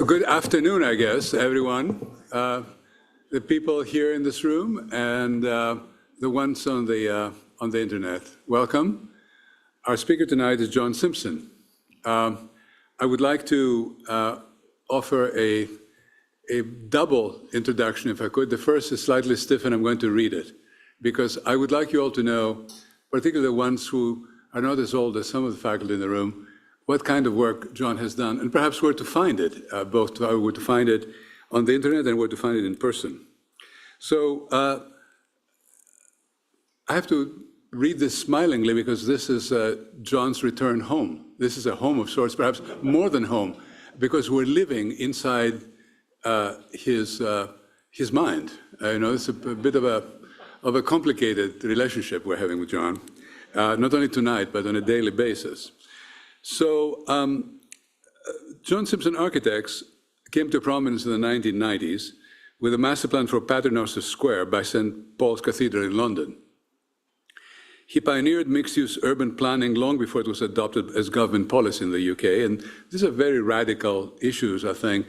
Good afternoon, I guess, everyone. The people here in this room and the ones on the internet. Welcome. Our speaker tonight is John Simpson. I would like to offer a double introduction, if I could. The first is slightly stiff, and I'm going to read it, because I would like you all to know, particularly the ones who are not as old as some of the faculty in the room, what kind of work John has done, and perhaps where to find it, both where to find it on the internet and where to find it in person. So I have to read this smilingly, because this is John's return home. This is a home of sorts, perhaps more than home, because we're living inside his mind. It's a bit of a complicated relationship we're having with John, not only tonight, but on a daily basis. So John Simpson Architects came to prominence in the 1990s with a master plan for Paternoster Square by St. Paul's Cathedral in London. He pioneered mixed-use urban planning long before it was adopted as government policy in the UK, and these are very radical issues, I think,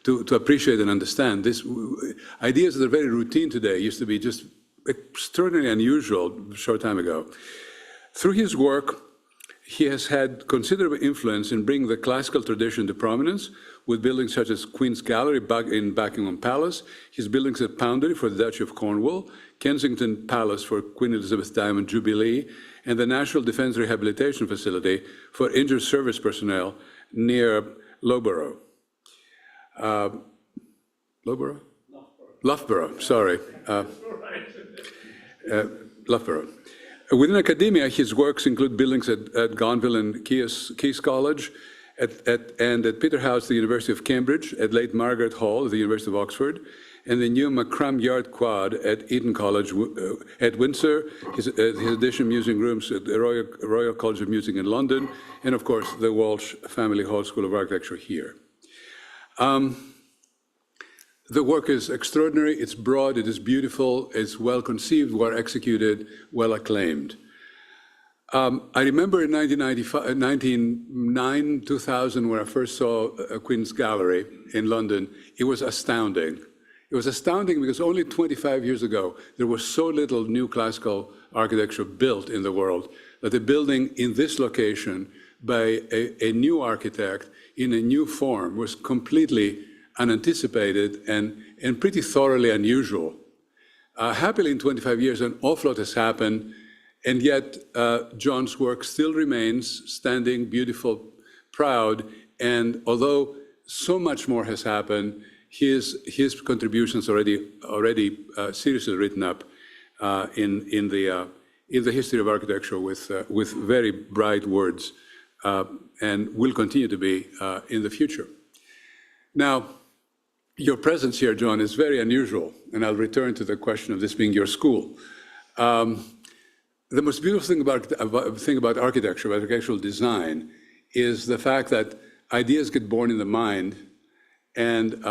to appreciate and understand. Ideas that are very routine today used to be just extraordinarily unusual a short time ago. Through his work, he has had considerable influence in bringing the classical tradition to prominence with buildings such as Queen's Gallery in Buckingham Palace, his buildings at Poundary for the Duchy of Cornwall, Kensington Palace for Queen Elizabeth Diamond Jubilee, and the National Defence Rehabilitation Facility for injured service personnel near Loughborough. Loughborough, sorry. Loughborough. Within academia, his works include buildings at Gonville and Caius College, and at Peterhouse, the University of Cambridge, at Late Margaret Hall, the University of Oxford, and the new Macram Yard Quad at Eton College at Windsor, his addition music rooms at the Royal College of Music in London, and of course, the Walsh Family Hall School of Architecture here. The work is extraordinary, it's broad, it is beautiful, it's well conceived, well executed, well acclaimed. I remember in 1999, 2000, when I first saw Queen's Gallery in London, it was astounding. It was astounding because only 25 years ago, there was so little new classical architecture built in the world that a building in this location by a new architect in a new form was completely unanticipated and pretty thoroughly unusual. Happily, in 25 years, an awful lot has happened, and yet John's work still remains standing, beautiful, proud, and although so much more has happened, his contributions already seriously written up in the history of architecture with very bright words, and will continue to be in the future. Now, your presence here, John, is very unusual, and I'll return to the question of this being your school. The most beautiful thing about architecture, about architectural design, is the fact that ideas get born in the mind, and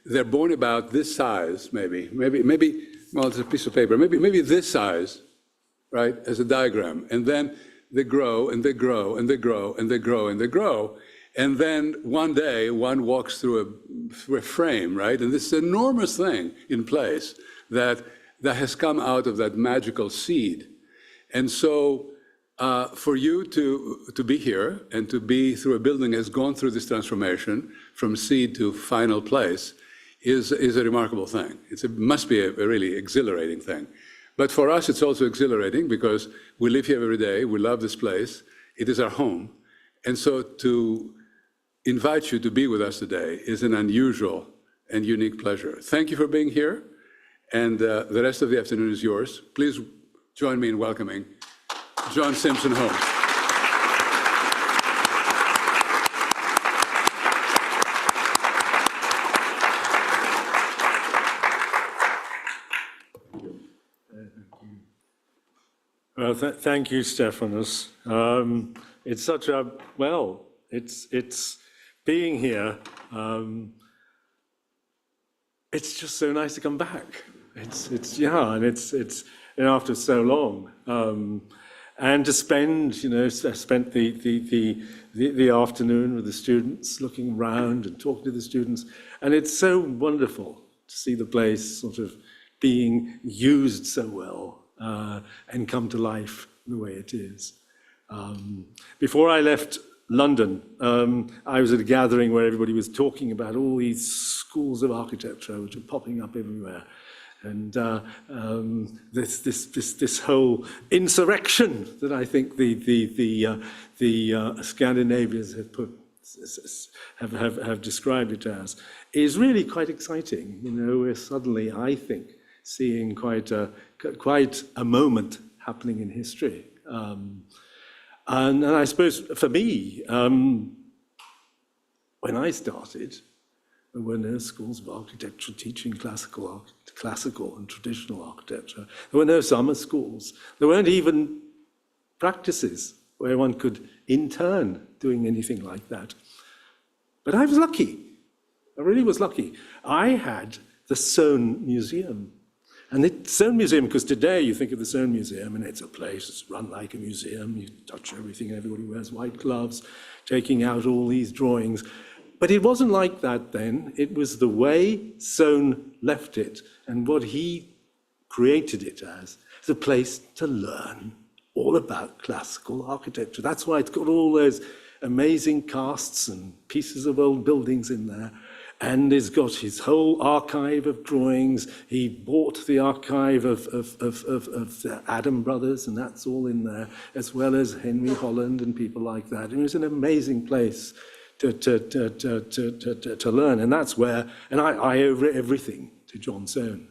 they're born about this size, maybe, well, it's a piece of paper, maybe this size, right, as a diagram, and then they grow, and they grow, and they grow, and they grow, and they grow. And then one day, one walks through a frame, right? And this enormous thing in place that has come out of that magical seed. And so for you to be here and to be through a building that has gone through this transformation from seed to final place is a remarkable thing. It must be a really exhilarating thing. But for us, it's also exhilarating because we live here every day. We love this place. It is our home. And so to invite you to be with us today is an unusual and unique pleasure. Thank you for being here, and the rest of the afternoon is yours. Please join me in welcoming John Simpson home. Thank you, Stephanus. It's such a, well, it's being here. It's just so nice to come back. Yeah, and it's after so long. And to spend, I spent the afternoon with the students, looking around and talking to the students. And it's so wonderful to see the place sort of being used so well and come to life the way it is. Before I left London, I was at a gathering where everybody was talking about all these schools of architecture which are popping up everywhere. And this whole insurrection that I think the Scandinavians have described it as is really quite exciting. We're suddenly, I think, seeing quite a moment happening in history. And I suppose for me, when I started, there were no schools of architecture teaching classical and traditional architecture. There were no summer schools. There weren't even practices where one could intern doing anything like that. But I was lucky. I really was lucky. I had the Soane Museum. And the Soane Museum, because today you think of the Soane Museum and it's a place that's run like a museum. You touch everything, everybody wears white gloves, taking out all these drawings. But it wasn't like that then. It was the way Soane left it and what he created it as a place to learn all about classical architecture. That's why it's got all those amazing casts and pieces of old buildings in there. And he's got his whole archive of drawings. He bought the archive of the Adam brothers, and that's all in there, as well as Henry Holland and people like that. And it was an amazing place to learn. And that's where, and I owe everything to John Soane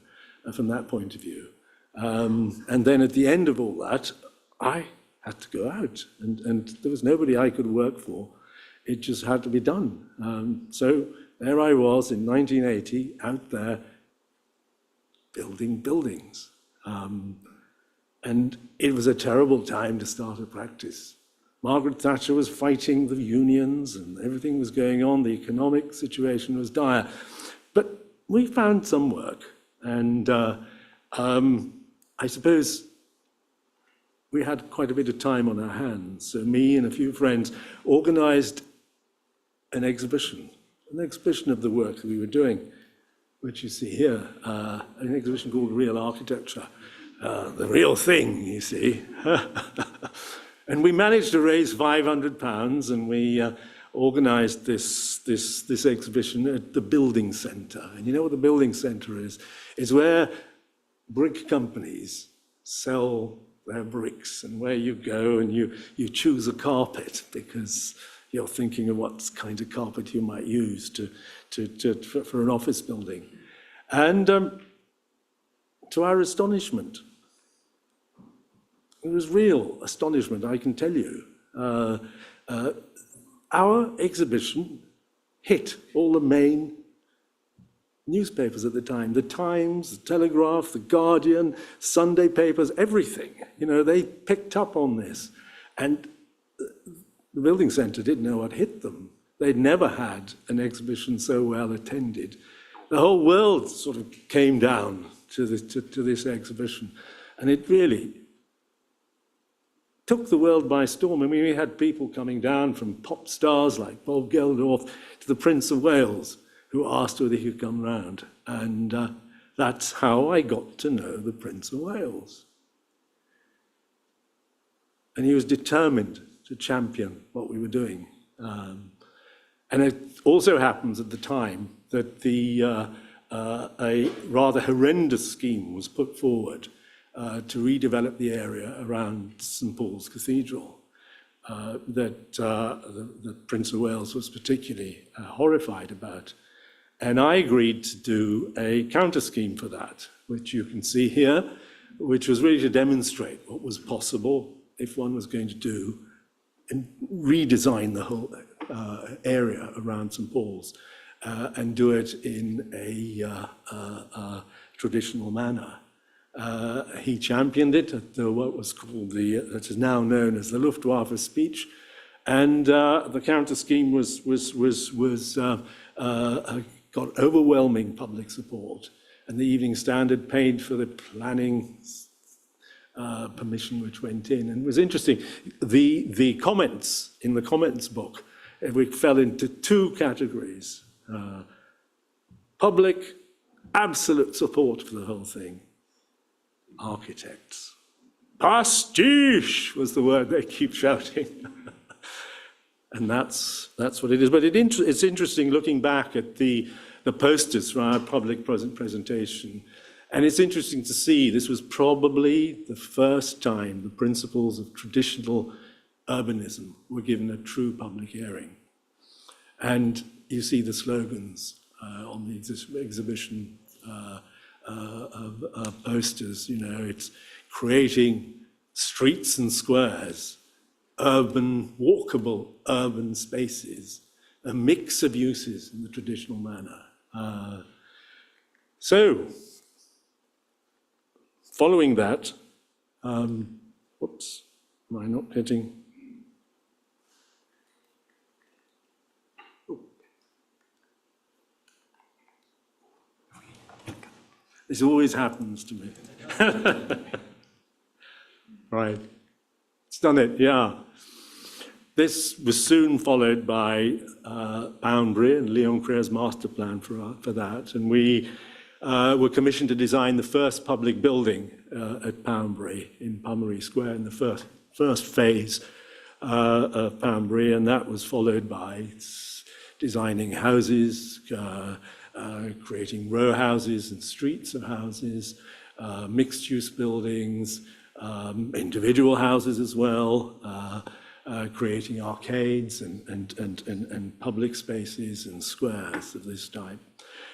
from that point of view. And then at the end of all that, I had to go out, and there was nobody I could work for. It just had to be done. So there I was in 1980, out there, building buildings. And it was a terrible time to start a practice. Margaret Thatcher was fighting the unions and everything was going on. The economic situation was dire. But we found some work. And I suppose we had quite a bit of time on our hands. So me and a few friends organized an exhibition of the work that we were doing, which you see here, an exhibition called Real Architecture, the real thing, you see. And we managed to raise £500, and we organized this exhibition at the Building Centre. And you know what the Building Centre is? It's where brick companies sell their bricks, and where you go and you choose a carpet because you're thinking of what kind of carpet you might use for an office building. And to our astonishment, it was real astonishment, I can tell you. Our exhibition hit all the main newspapers at the time. The Times, the Telegraph, the Guardian, Sunday papers, everything. They picked up on this. And the Building Centre didn't know what hit them. They'd never had an exhibition so well attended. The whole world sort of came down to this exhibition. And it really took the world by storm. I mean, we had people coming down from pop stars like Bob Geldof to the Prince of Wales who asked whether he could come round. And that's how I got to know the Prince of Wales. And he was determined to champion what we were doing. And it also happens at the time that a rather horrendous scheme was put forward to redevelop the area around St. Paul's Cathedral that the Prince of Wales was particularly horrified about. And I agreed to do a counter-scheme for that, which you can see here, which was really to demonstrate what was possible if one was going to do and redesign the whole area around St. Paul's and do it in a traditional manner. He championed it at what was called that is now known as the Luftwaffe speech, and the counter scheme got overwhelming public support, and the Evening Standard paid for the planning permission which went in. And it was interesting, the comments in the comments book, we fell into two categories. Public, absolute support for the whole thing. Architects. Pastiche was the word they keep shouting. And that's what it is. But it's interesting looking back at the posters for our public presentation. And it's interesting to see this was probably the first time the principles of traditional urbanism were given a true public hearing. And you see the slogans on the exhibition posters, it's creating streets and squares, walkable urban spaces, a mix of uses in the traditional manner. So, following that, whoops, am I not getting? This always happens to me. Right, it's done it, yeah. This was soon followed by Poundbury and Leon Crere's master plan for that, and we were commissioned to design the first public building at Poundbury in Pomeroy Square in the first phase of Poundbury, and that was followed by designing houses, creating row houses and streets of houses, mixed-use buildings, individual houses as well, creating arcades and public spaces and squares of this type.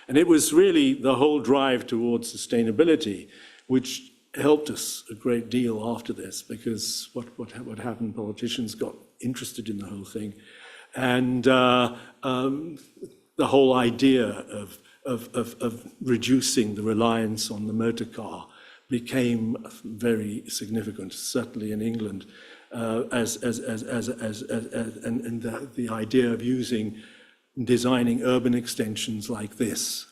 And it was really the whole drive towards sustainability which helped us a great deal after this, because what happened, politicians got interested in the whole thing. And the whole idea of reducing the reliance on the motor car became very significant, certainly in England, and the idea of designing urban extensions like this,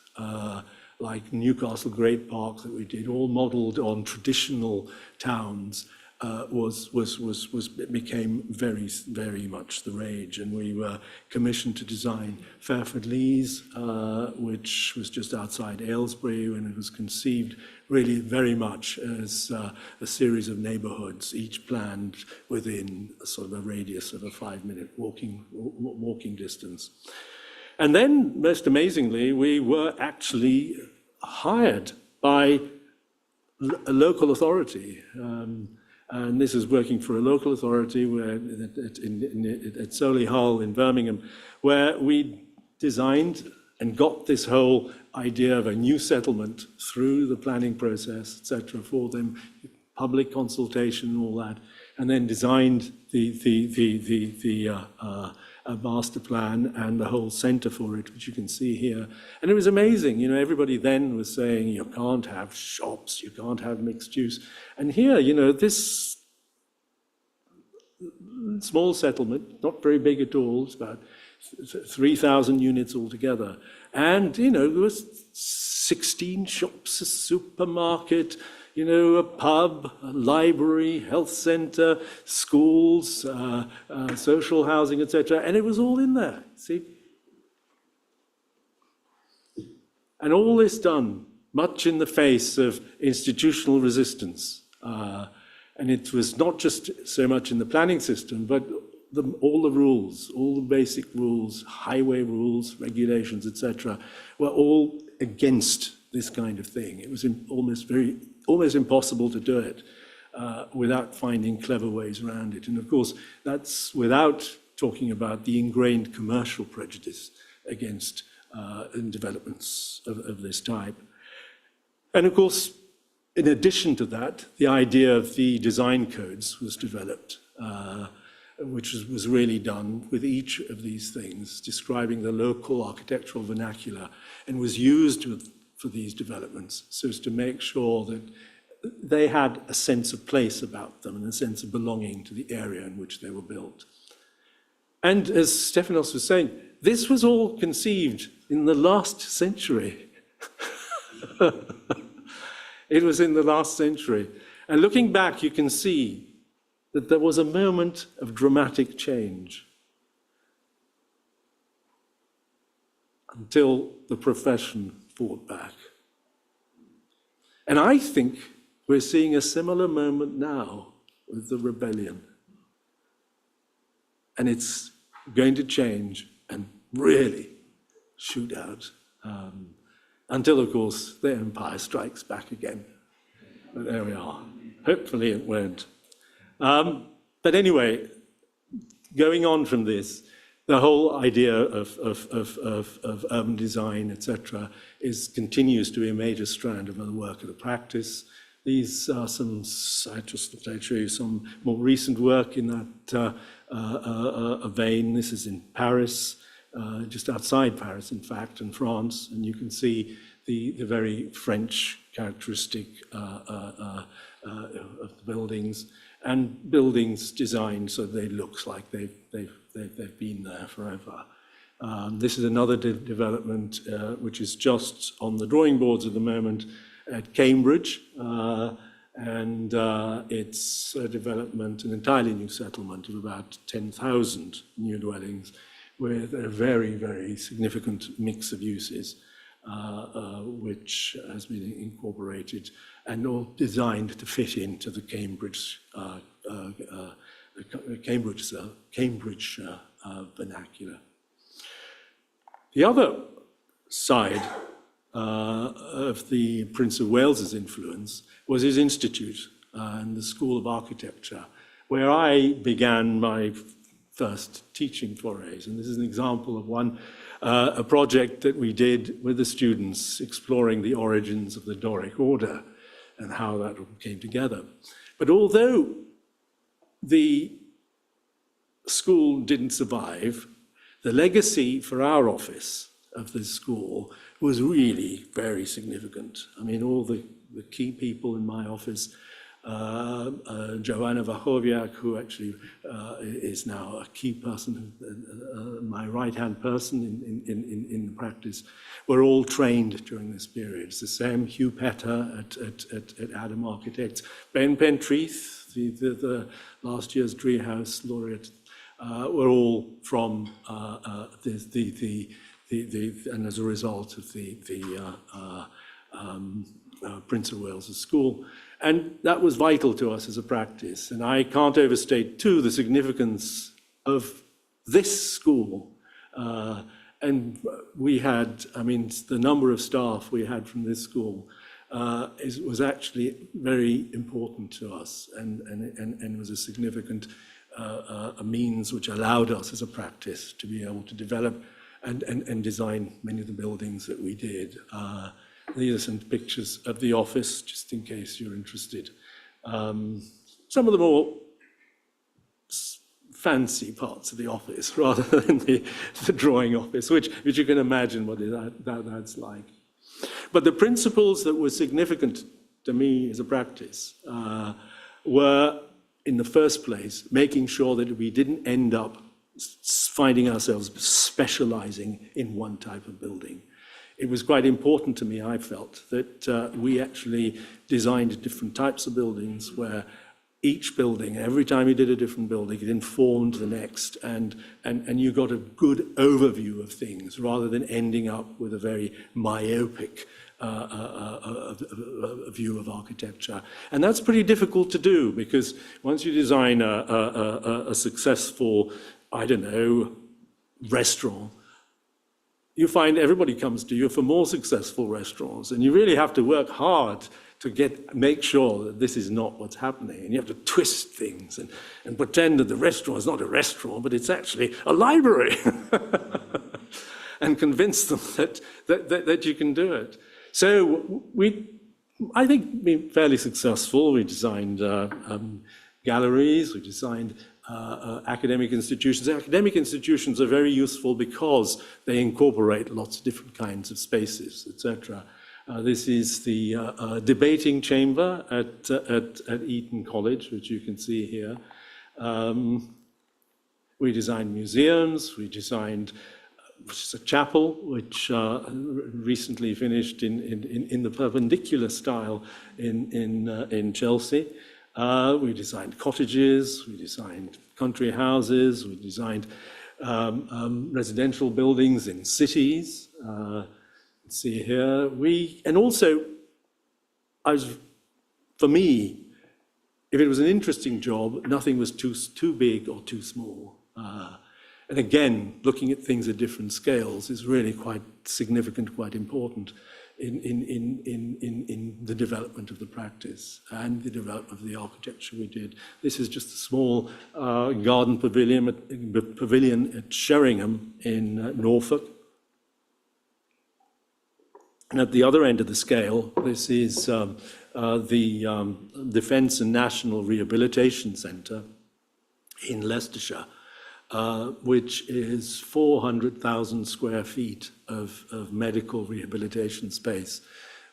like Newcastle Great Park that we did, all modelled on traditional towns, became very, very much the rage. And we were commissioned to design Fairford Leys, which was just outside Aylesbury, and it was conceived really very much as a series of neighbourhoods, each planned within a sort of a radius of a 5-minute walking distance. And then, most amazingly, we were actually hired by a local authority. And this is working for a local authority at Solihull in Birmingham, where we designed and got this whole idea of a new settlement through the planning process, etc., for them, public consultation and all that, and then designed the master plan and the whole centre for it, which you can see here. And it was amazing, everybody then was saying, you can't have shops, you can't have mixed use. And here, this small settlement, not very big at all, it's about 3,000 units altogether. And, there was 16 shops, a supermarket, a pub, a library, health centre, schools, social housing, etc. And it was all in there, see? And all this done, much in the face of institutional resistance. And it was not just so much in the planning system, but all the rules, all the basic rules, highway rules, regulations, etc., were all against this kind of thing. It was almost impossible to do it without finding clever ways around it. And of course, that's without talking about the ingrained commercial prejudice against developments of this type. And of course, in addition to that, the idea of the design codes was developed, which was really done with each of these things, describing the local architectural vernacular, and was used for these developments so as to make sure that they had a sense of place about them and a sense of belonging to the area in which they were built. And as Stephanos was saying, this was all conceived in the last century. It was in the last century. And looking back, you can see that there was a moment of dramatic change until the profession fought back. And I think we're seeing a similar moment now with the rebellion. And it's going to change and really shoot out until, of course, the empire strikes back again. But there we are. Hopefully it won't. But anyway, going on from this, the whole idea of urban design, etc., continues to be a major strand of the work of the practice. These are some, I just thought I'd show you some more recent work in that vein. This is in Paris, just outside Paris, in fact, in France, and you can see the very French characteristic of the buildings, and buildings designed so they look like they've been there forever. This is another development which is just on the drawing boards at the moment at Cambridge, and it's a development, an entirely new settlement of about 10,000 new dwellings with a very, very significant mix of uses, which has been incorporated and all designed to fit into the Cambridge vernacular. The other side of the Prince of Wales's influence was his institute and the School of Architecture, where I began my first teaching forays. And this is an example of a project that we did with the students exploring the origins of the Doric order and how that came together. But although the school didn't survive, the legacy for our office of this school was really very significant. I mean, all the key people in my office, Joanna Wachowiak, who actually is now a key person, my right-hand person in the practice, were all trained during this period. It's the same Hugh Petter at Adam Architects, Ben Pentreath, the last year's Driehaus laureate, were all from and as a result of the Prince of Wales's school. And that was vital to us as a practice. And I can't overstate, too, the significance of this school. And we had, I mean, the number of staff we had from this school was actually very important to us and was a significant a means which allowed us as a practice to be able to develop and design many of the buildings that we did. These are some pictures of the office, just in case you're interested. Some of the more fancy parts of the office rather than the drawing office, which you can imagine what that's like. But the principles that were significant to me as a practice were, in the first place, making sure that we didn't end up finding ourselves specializing in one type of building. It was quite important to me, I felt, that we actually designed different types of buildings where each building, every time you did a different building, it informed the next, and you got a good overview of things rather than ending up with a very myopic view of architecture. And that's pretty difficult to do, because once you design a successful, I don't know, restaurant, you find everybody comes to you for more successful restaurants, and you really have to work hard to make sure that this is not what's happening. And you have to twist things and pretend that the restaurant is not a restaurant, but it's actually a library, and convince them that you can do it. So I think, been fairly successful. We designed galleries, we designed academic institutions. Academic institutions are very useful because they incorporate lots of different kinds of spaces, etc. This is the debating chamber at Eton College, which you can see here. We designed museums, we designed a chapel, which recently finished in the perpendicular style in Chelsea. We designed cottages, we designed country houses, we designed residential buildings in cities. See here, and also, for me, if it was an interesting job, nothing was too big or too small. And again, looking at things at different scales is really quite significant, quite important in the development of the practice and the development of the architecture we did. This is just a small garden pavilion at Sheringham in Norfolk. And at the other end of the scale, this is the Defence and National Rehabilitation Centre in Leicestershire, which is 400,000 square feet of medical rehabilitation space,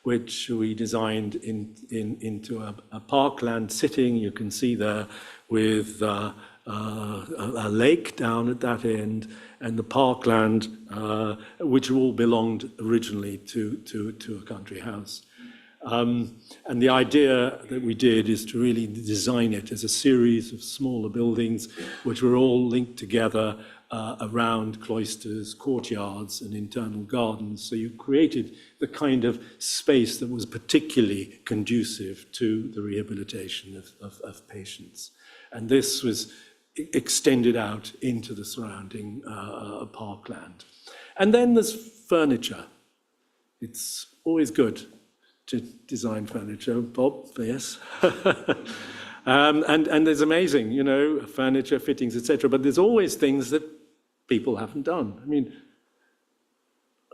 which we designed into a parkland sitting, you can see there, with a lake down at that end, and the parkland, which all belonged originally to a country house. And the idea that we did is to really design it as a series of smaller buildings which were all linked together around cloisters, courtyards, and internal gardens. So you created the kind of space that was particularly conducive to the rehabilitation of patients. And this was extended out into the surrounding parkland. And then there's furniture. It's always good to design furniture, Bob, yes. And there's amazing, you know, furniture, fittings, etc. But there's always things that people haven't done. I mean,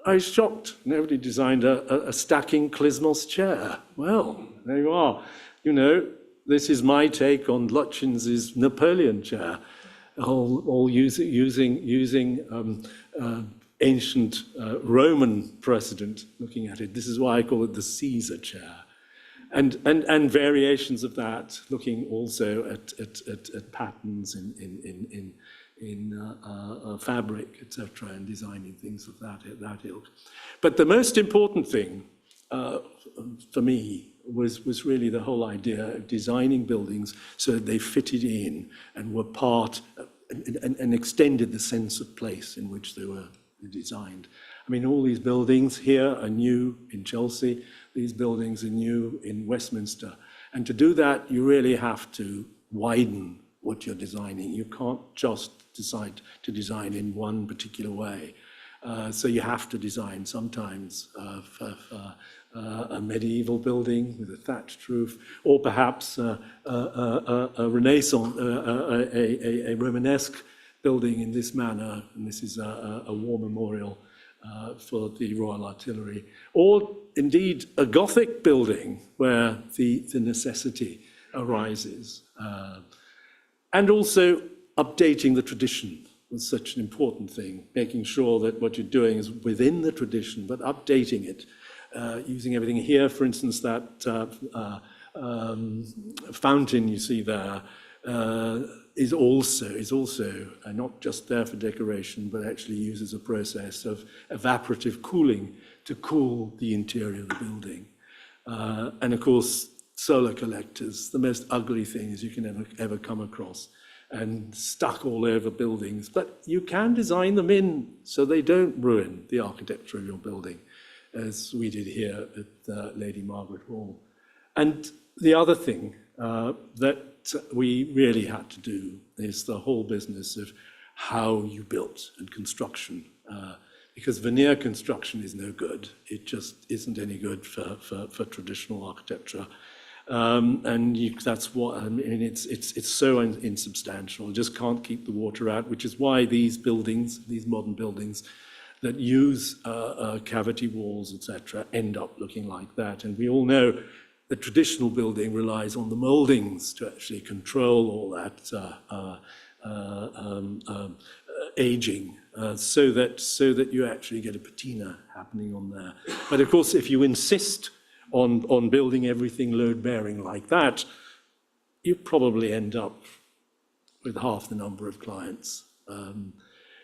I was shocked. Nobody designed a stacking Klismos chair. Well, there you are. You know, this is my take on Lutyens' Napoleon chair, all using ancient Roman precedent, looking at it. This is why I call it the Caesar chair. And variations of that, looking also at patterns in fabric, etc., and designing things of that ilk. But the most important thing for me was really the whole idea of designing buildings so that they fitted in and were part and extended the sense of place in which they were designed. I mean, all these buildings here are new in Chelsea, these buildings are new in Westminster. And to do that, you really have to widen what you're designing. You can't just decide to design in one particular way. So you have to design sometimes a medieval building with a thatched roof, or perhaps a Renaissance, a Romanesque building in this manner, and this is a war memorial for the Royal Artillery, or indeed a Gothic building where the necessity arises. And also updating the tradition was such an important thing, making sure that what you're doing is within the tradition, but updating it, using everything here. For instance, that fountain you see there is also not just there for decoration, but actually uses a process of evaporative cooling to cool the interior of the building. And of course, solar collectors, the most ugly things you can ever come across, and stuck all over buildings. But you can design them in so they don't ruin the architecture of your building, as we did here at Lady Margaret Hall. And the other thing that we really had to do is the whole business of how you built and construction, because veneer construction is no good. It just isn't any good for traditional architecture. That's what I mean. It's so insubstantial. You just can't keep the water out, which is why these buildings, these modern buildings that use cavity walls, etc., end up looking like that. And we all know the traditional building relies on the mouldings to actually control all that aging, so that you actually get a patina happening on there. But of course, if you insist on building everything load-bearing like that, you probably end up with half the number of clients.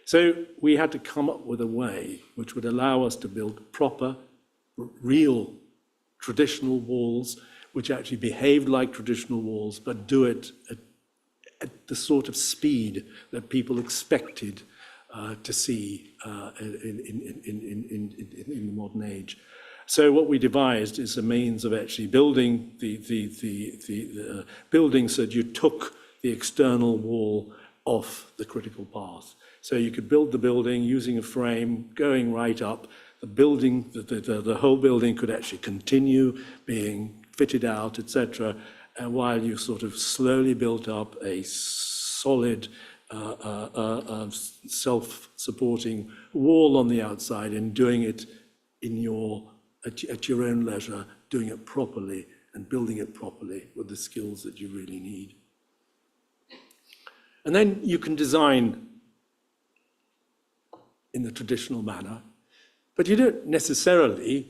So we had to come up with a way which would allow us to build proper, real, traditional walls, which actually behaved like traditional walls, but do it at the sort of speed that people expected to see in the modern age. So what we devised is a means of actually building the building so that you took the external wall off the critical path. So you could build the building using a frame going right up. The building, the whole building could actually continue being fitted out, etc., and while you sort of slowly built up a solid, self-supporting wall on the outside, and doing it at your own leisure, doing it properly and building it properly with the skills that you really need. And then you can design in the traditional manner, but you don't necessarily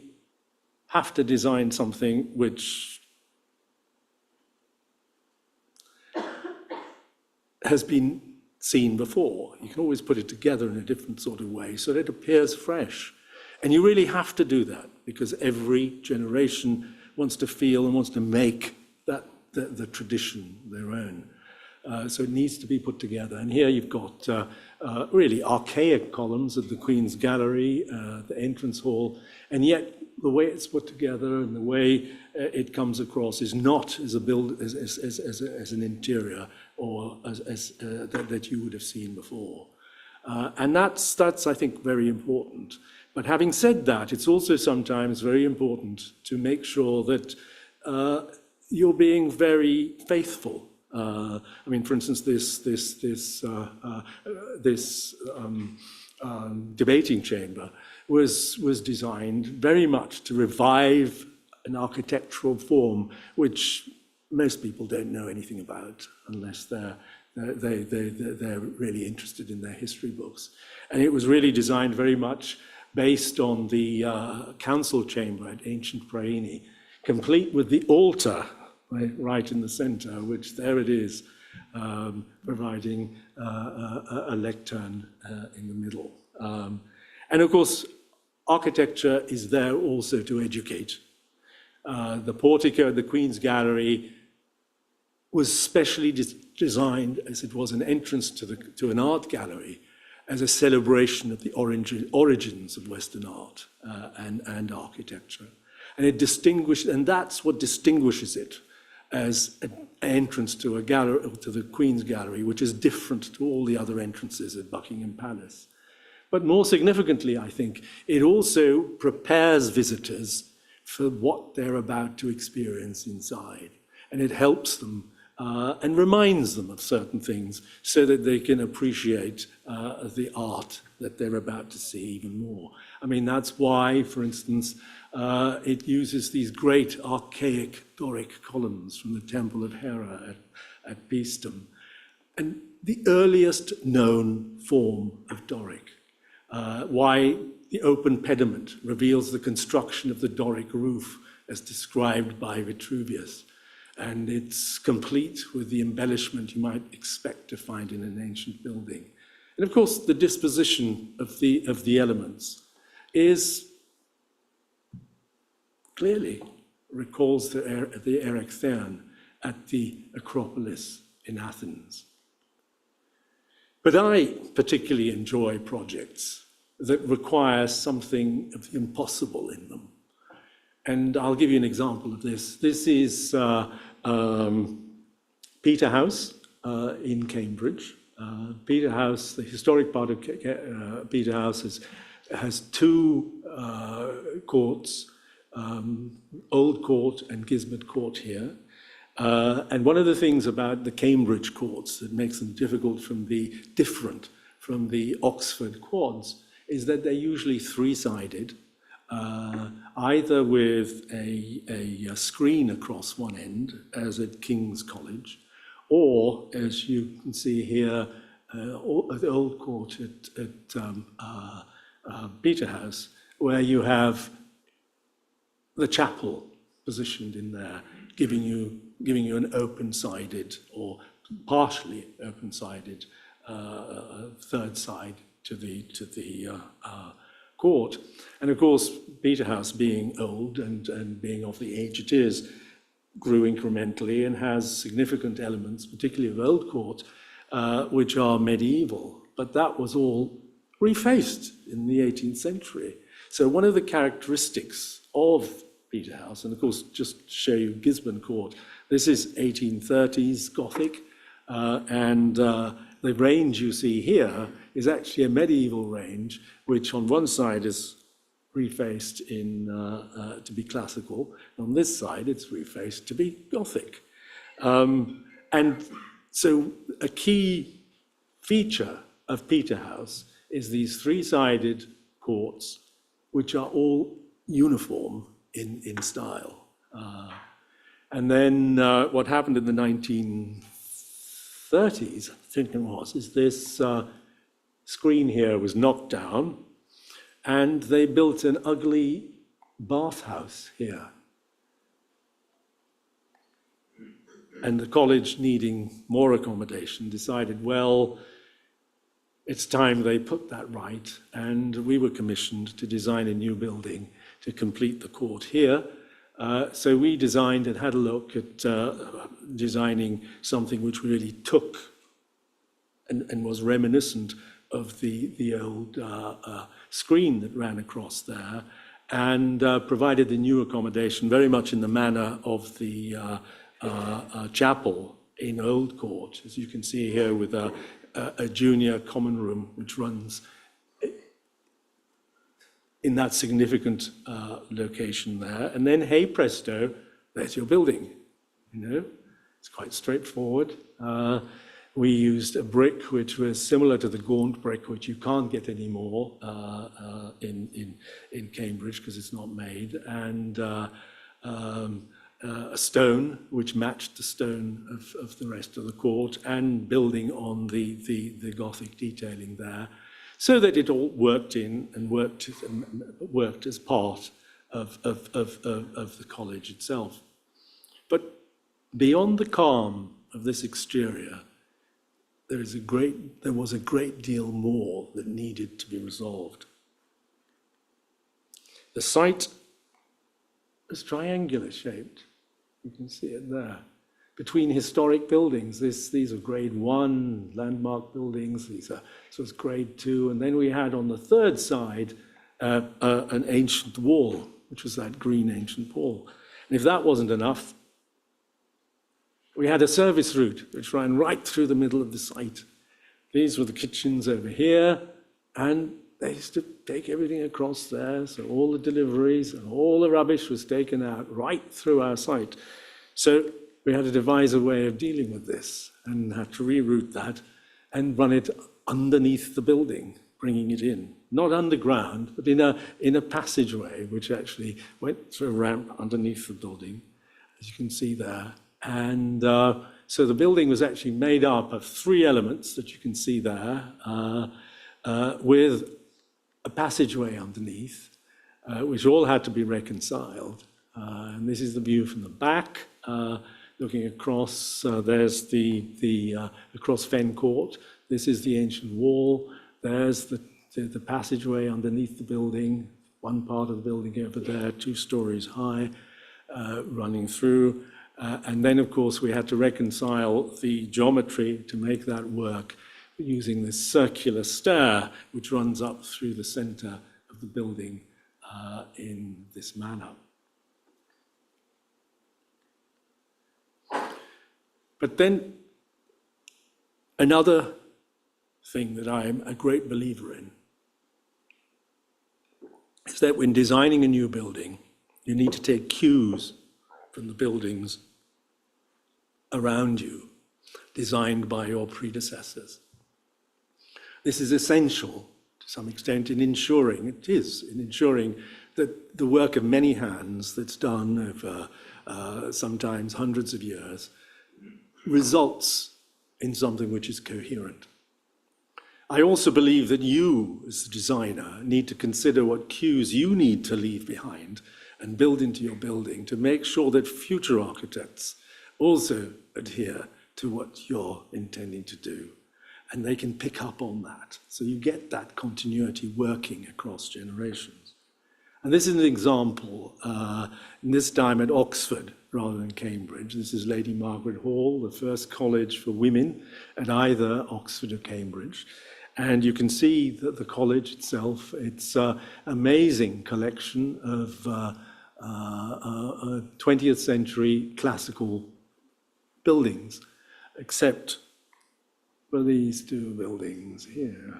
have to design something which has been seen before. You can always put it together in a different sort of way so that it appears fresh. And you really have to do that because every generation wants to feel and wants to make the tradition their own. So it needs to be put together. And here you've got really archaic columns of the Queen's Gallery, the entrance hall, and yet the way it's put together and the way it comes across is not as an interior or that you would have seen before. And that's I think very important. But having said that, it's also sometimes very important to make sure that you're being very faithful. I mean, for instance, this debating chamber was designed very much to revive an architectural form which most people don't know anything about unless they're really interested in their history books. And it was really designed very much based on the council chamber at ancient Praini, complete with the altar right in the center, which there it is, providing a lectern in the middle. And of course, architecture is there also to educate. The portico at the Queen's Gallery was specially designed as it was an entrance to an art gallery, as a celebration of the origins of Western art and architecture. And that's what distinguishes it as an entrance to a gallery, to the Queen's Gallery, which is different to all the other entrances at Buckingham Palace. But more significantly, I think, it also prepares visitors for what they're about to experience inside. And it helps them and reminds them of certain things so that they can appreciate the art that they're about to see even more. I mean, that's why, for instance, it uses these great archaic Doric columns from the Temple of Hera at Paestum, and the earliest known form of Doric. Why the open pediment reveals the construction of the Doric roof as described by Vitruvius. And it's complete with the embellishment you might expect to find in an ancient building. And of course, the disposition of the elements is clearly recalls the Erechtheion at the Acropolis in Athens. But I particularly enjoy projects that require something of the impossible in them. And I'll give you an example of this. This is Peterhouse in Cambridge. Peterhouse, the historic part of Peterhouse has two courts, Old Court and Gisborne Court here. And one of the things about the Cambridge courts that makes them different from the Oxford quads is that they're usually three-sided, either with a screen across one end, as at King's College, or, as you can see here, the Old Court at Peterhouse, where you have the chapel positioned in there, giving you an open-sided or partially open-sided third side to the court. And of course, Peterhouse, being old and being of the age it is, grew incrementally and has significant elements, particularly of Old Court, which are medieval. But that was all refaced in the 18th century. So one of the characteristics of Peterhouse, and of course, just to show you Gisborne Court, this is 1830s Gothic, and the range you see here is actually a medieval range, which on one side is refaced to be classical. On this side, it's refaced to be Gothic. And so a key feature of Peterhouse is these three-sided courts, which are all uniform in style. And then what happened in the 1930s, I think it was, is this screen here was knocked down, and they built an ugly bathhouse here. And the college, needing more accommodation, decided, well, it's time they put that right. And we were commissioned to design a new building to complete the court here. So we designed and had a look at designing something which really took and was reminiscent of the old screen that ran across there, and provided the new accommodation very much in the manner of the chapel in Old Court, as you can see here, with a junior common room which runs in that significant location there. And then, hey presto, there's your building. It's quite straightforward. We used a brick which was similar to the gaunt brick, which you can't get anymore in Cambridge because it's not made, and a stone which matched the stone of the rest of the court, and building on the Gothic detailing there, so that it all worked in and worked as part of the college itself. But beyond the calm of this exterior, there was a great deal more that needed to be resolved. The site is triangular shaped. You can see it there. Between historic buildings, these are grade 1 landmark buildings, this was grade 2, and then we had on the third side an ancient wall, which was that green ancient wall. And if that wasn't enough, we had a service route which ran right through the middle of the site. These were the kitchens over here, and they used to take everything across there, so all the deliveries and all the rubbish was taken out right through our site. So we had to devise a way of dealing with this and had to reroute that and run it underneath the building, bringing it in. Not underground, but in a passageway, which actually went through a ramp underneath the building, as you can see there. And so the building was actually made up of 3 elements that you can see there, with a passageway underneath, which all had to be reconciled. And this is the view from the back, looking across. There's the across Fen Court. This is the ancient wall. There's the passageway underneath the building, one part of the building over there, 2 stories high, running through. And then, of course, we had to reconcile the geometry to make that work using this circular stair, which runs up through the center of the building in this manner. But then another thing that I'm a great believer in is that when designing a new building, you need to take cues from the buildings around you, designed by your predecessors. This is essential to some extent in ensuring that the work of many hands that's done over sometimes hundreds of years results in something which is coherent. I also believe that you, as the designer, need to consider what cues you need to leave behind and build into your building to make sure that future architects also adhere to what you're intending to do. And they can pick up on that. So you get that continuity working across generations. And this is an example, this time at Oxford rather than Cambridge. This is Lady Margaret Hall, the first college for women at either Oxford or Cambridge. And you can see that the college itself, it's an amazing collection of 20th century classical buildings, except for these two buildings here.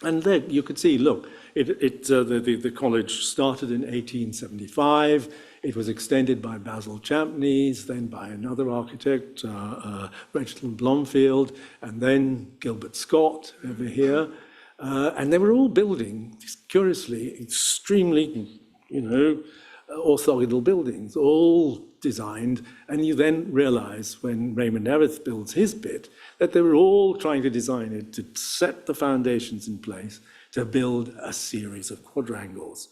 And there you could see, look, the college started in 1875. It was extended by Basil Champneys, then by another architect, Reginald Blomfield, and then Gilbert Scott over here. And they were all building, curiously, extremely, orthogonal buildings, all designed. And you then realize when Raymond Erith builds his bit, that they were all trying to design it to set the foundations in place to build a series of quadrangles.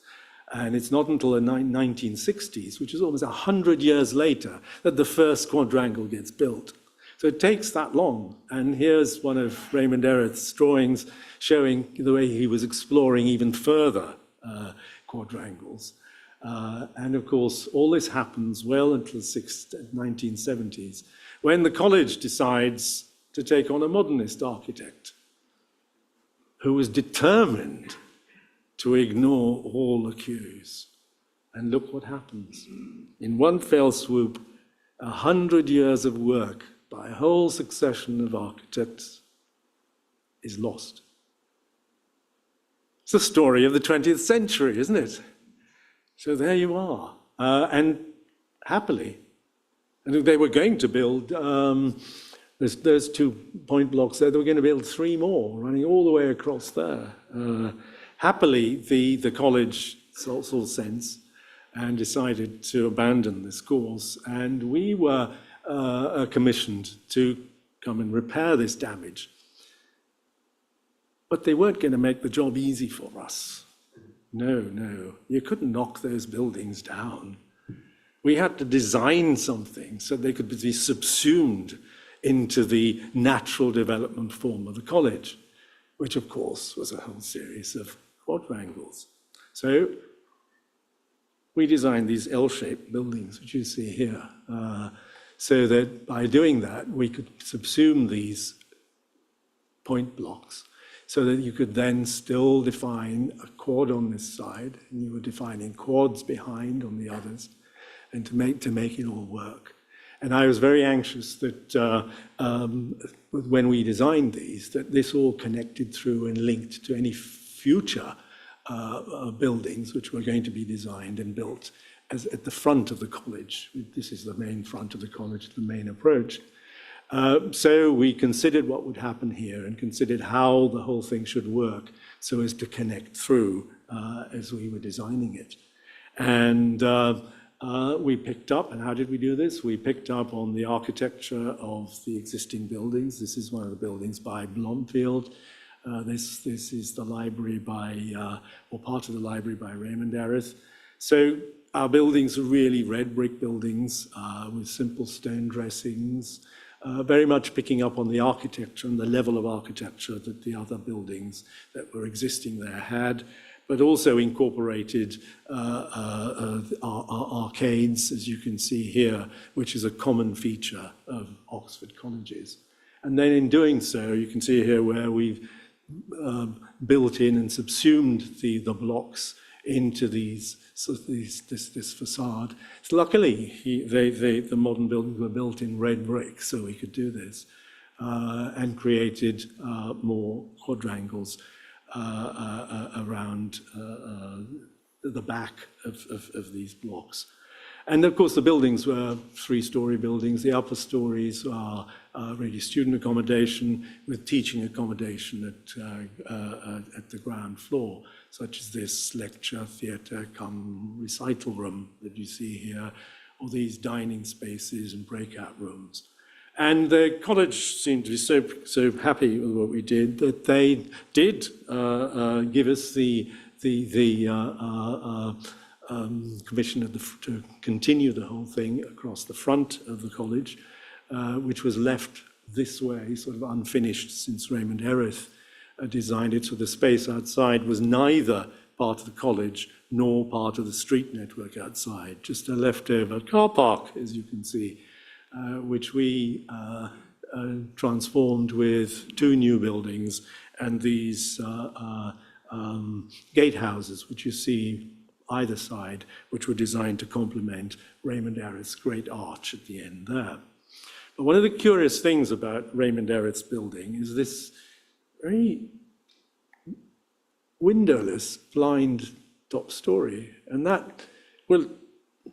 And it's not until the 1960s, which is almost 100 years later, that the first quadrangle gets built. So it takes that long. And here's one of Raymond Erith's drawings showing the way he was exploring even further quadrangles. And of course, all this happens well into the 1970s, when the college decides to take on a modernist architect who was determined to ignore all the cues. And look what happens. In one fell swoop, 100 years of work by a whole succession of architects is lost. It's the story of the 20th century, isn't it? So there you are. And happily, and they were going to build, there's 2 point blocks there, they were going to build 3 more, running all the way across there. Happily, the college saw sense and decided to abandon this course, and we were commissioned to come and repair this damage. But they weren't going to make the job easy for us. No, you couldn't knock those buildings down. We had to design something so they could be subsumed into the natural development form of the college, which of course was a whole series of quadrangles. So we designed these L-shaped buildings, which you see here, so that by doing that, we could subsume these point blocks so that you could then still define a quad on this side, and you were defining quads behind on the others, and to make it all work. And I was very anxious that when we designed these, that this all connected through and linked to any future buildings which were going to be designed and built as at the front of the college. This is the main front of the college, the main approach. So we considered what would happen here and considered how the whole thing should work so as to connect through as we were designing it. And we picked up, and how did we do this? We picked up on the architecture of the existing buildings. This is one of the buildings by Blomfield. This is the library by, or part of the library by Raymond Erith. So our buildings are really red brick buildings with simple stone dressings, very much picking up on the architecture and the level of architecture that the other buildings that were existing there had, but also incorporated arcades, as you can see here, which is a common feature of Oxford colleges. And then in doing so, you can see here where we've built in and subsumed the blocks into this facade. So luckily, the modern buildings were built in red brick, so we could do this, and created more quadrangles around the back of these blocks. And of course, the buildings were 3-story buildings. The upper stories are really student accommodation with teaching accommodation at the ground floor, such as this lecture, theatre, cum recital room that you see here, or these dining spaces and breakout rooms. And the college seemed to be so happy with what we did that they did give us the commission to continue the whole thing across the front of the college, which was left this way, sort of unfinished since Raymond Erith designed it. So the space outside was neither part of the college nor part of the street network outside, just a leftover car park, as you can see, which we transformed with 2 new buildings and these gatehouses, which you see either side, which were designed to complement Raymond Erith's great arch at the end there. But one of the curious things about Raymond Erith's building is this very windowless, blind top story. And that, well,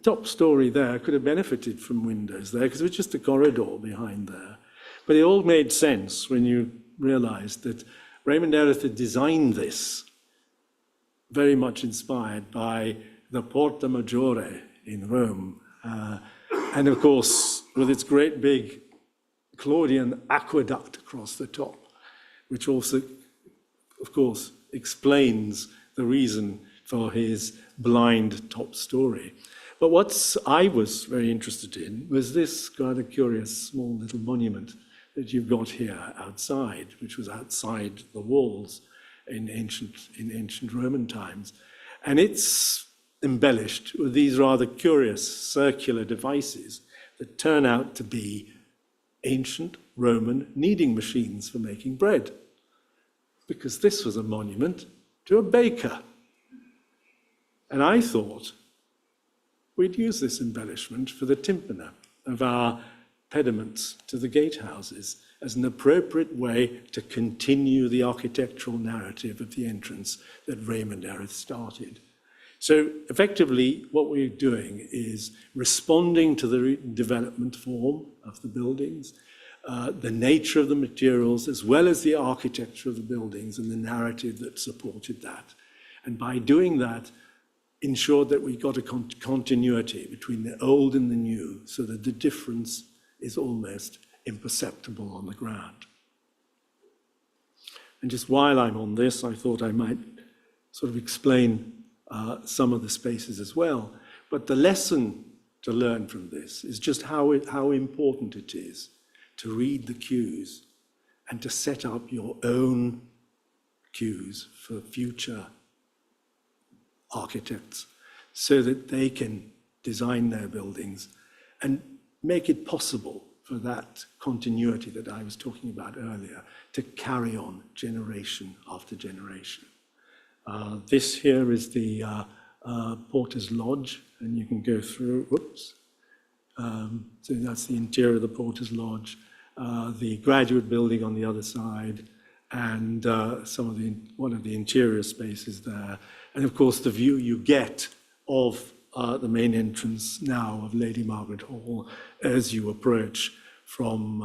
top story there could have benefited from windows there because it was just a corridor behind there. But it all made sense when you realized that Raymond Erith had designed this very much inspired by the Porta Maggiore in Rome. And of course, with its great big Claudian aqueduct across the top, which also, of course, explains the reason for his blind top story. But what I was very interested in was this rather curious small little monument that you've got here outside, which was outside the walls in ancient Roman times. And it's embellished with these rather curious circular devices that turn out to be ancient Roman kneading machines for making bread, because this was a monument to a baker. And I thought we'd use this embellishment for the tympana of our pediments to the gatehouses as an appropriate way to continue the architectural narrative of the entrance that Raymond Erith started. So effectively, what we're doing is responding to the development form of the buildings, the nature of the materials, as well as the architecture of the buildings and the narrative that supported that. And by doing that, ensured that we got a continuity between the old and the new, so that the difference is almost imperceptible on the ground. And just while I'm on this, I thought I might sort of explain some of the spaces as well. But the lesson to learn from this is just how important it is to read the cues and to set up your own cues for future architects so that they can design their buildings and make it possible for that continuity that I was talking about earlier to carry on generation after generation. This here is the Porter's Lodge, and you can go through, whoops. So that's the interior of the Porter's Lodge, the graduate building on the other side, and one of the interior spaces there. And of course, the view you get of the main entrance now of Lady Margaret Hall as you approach from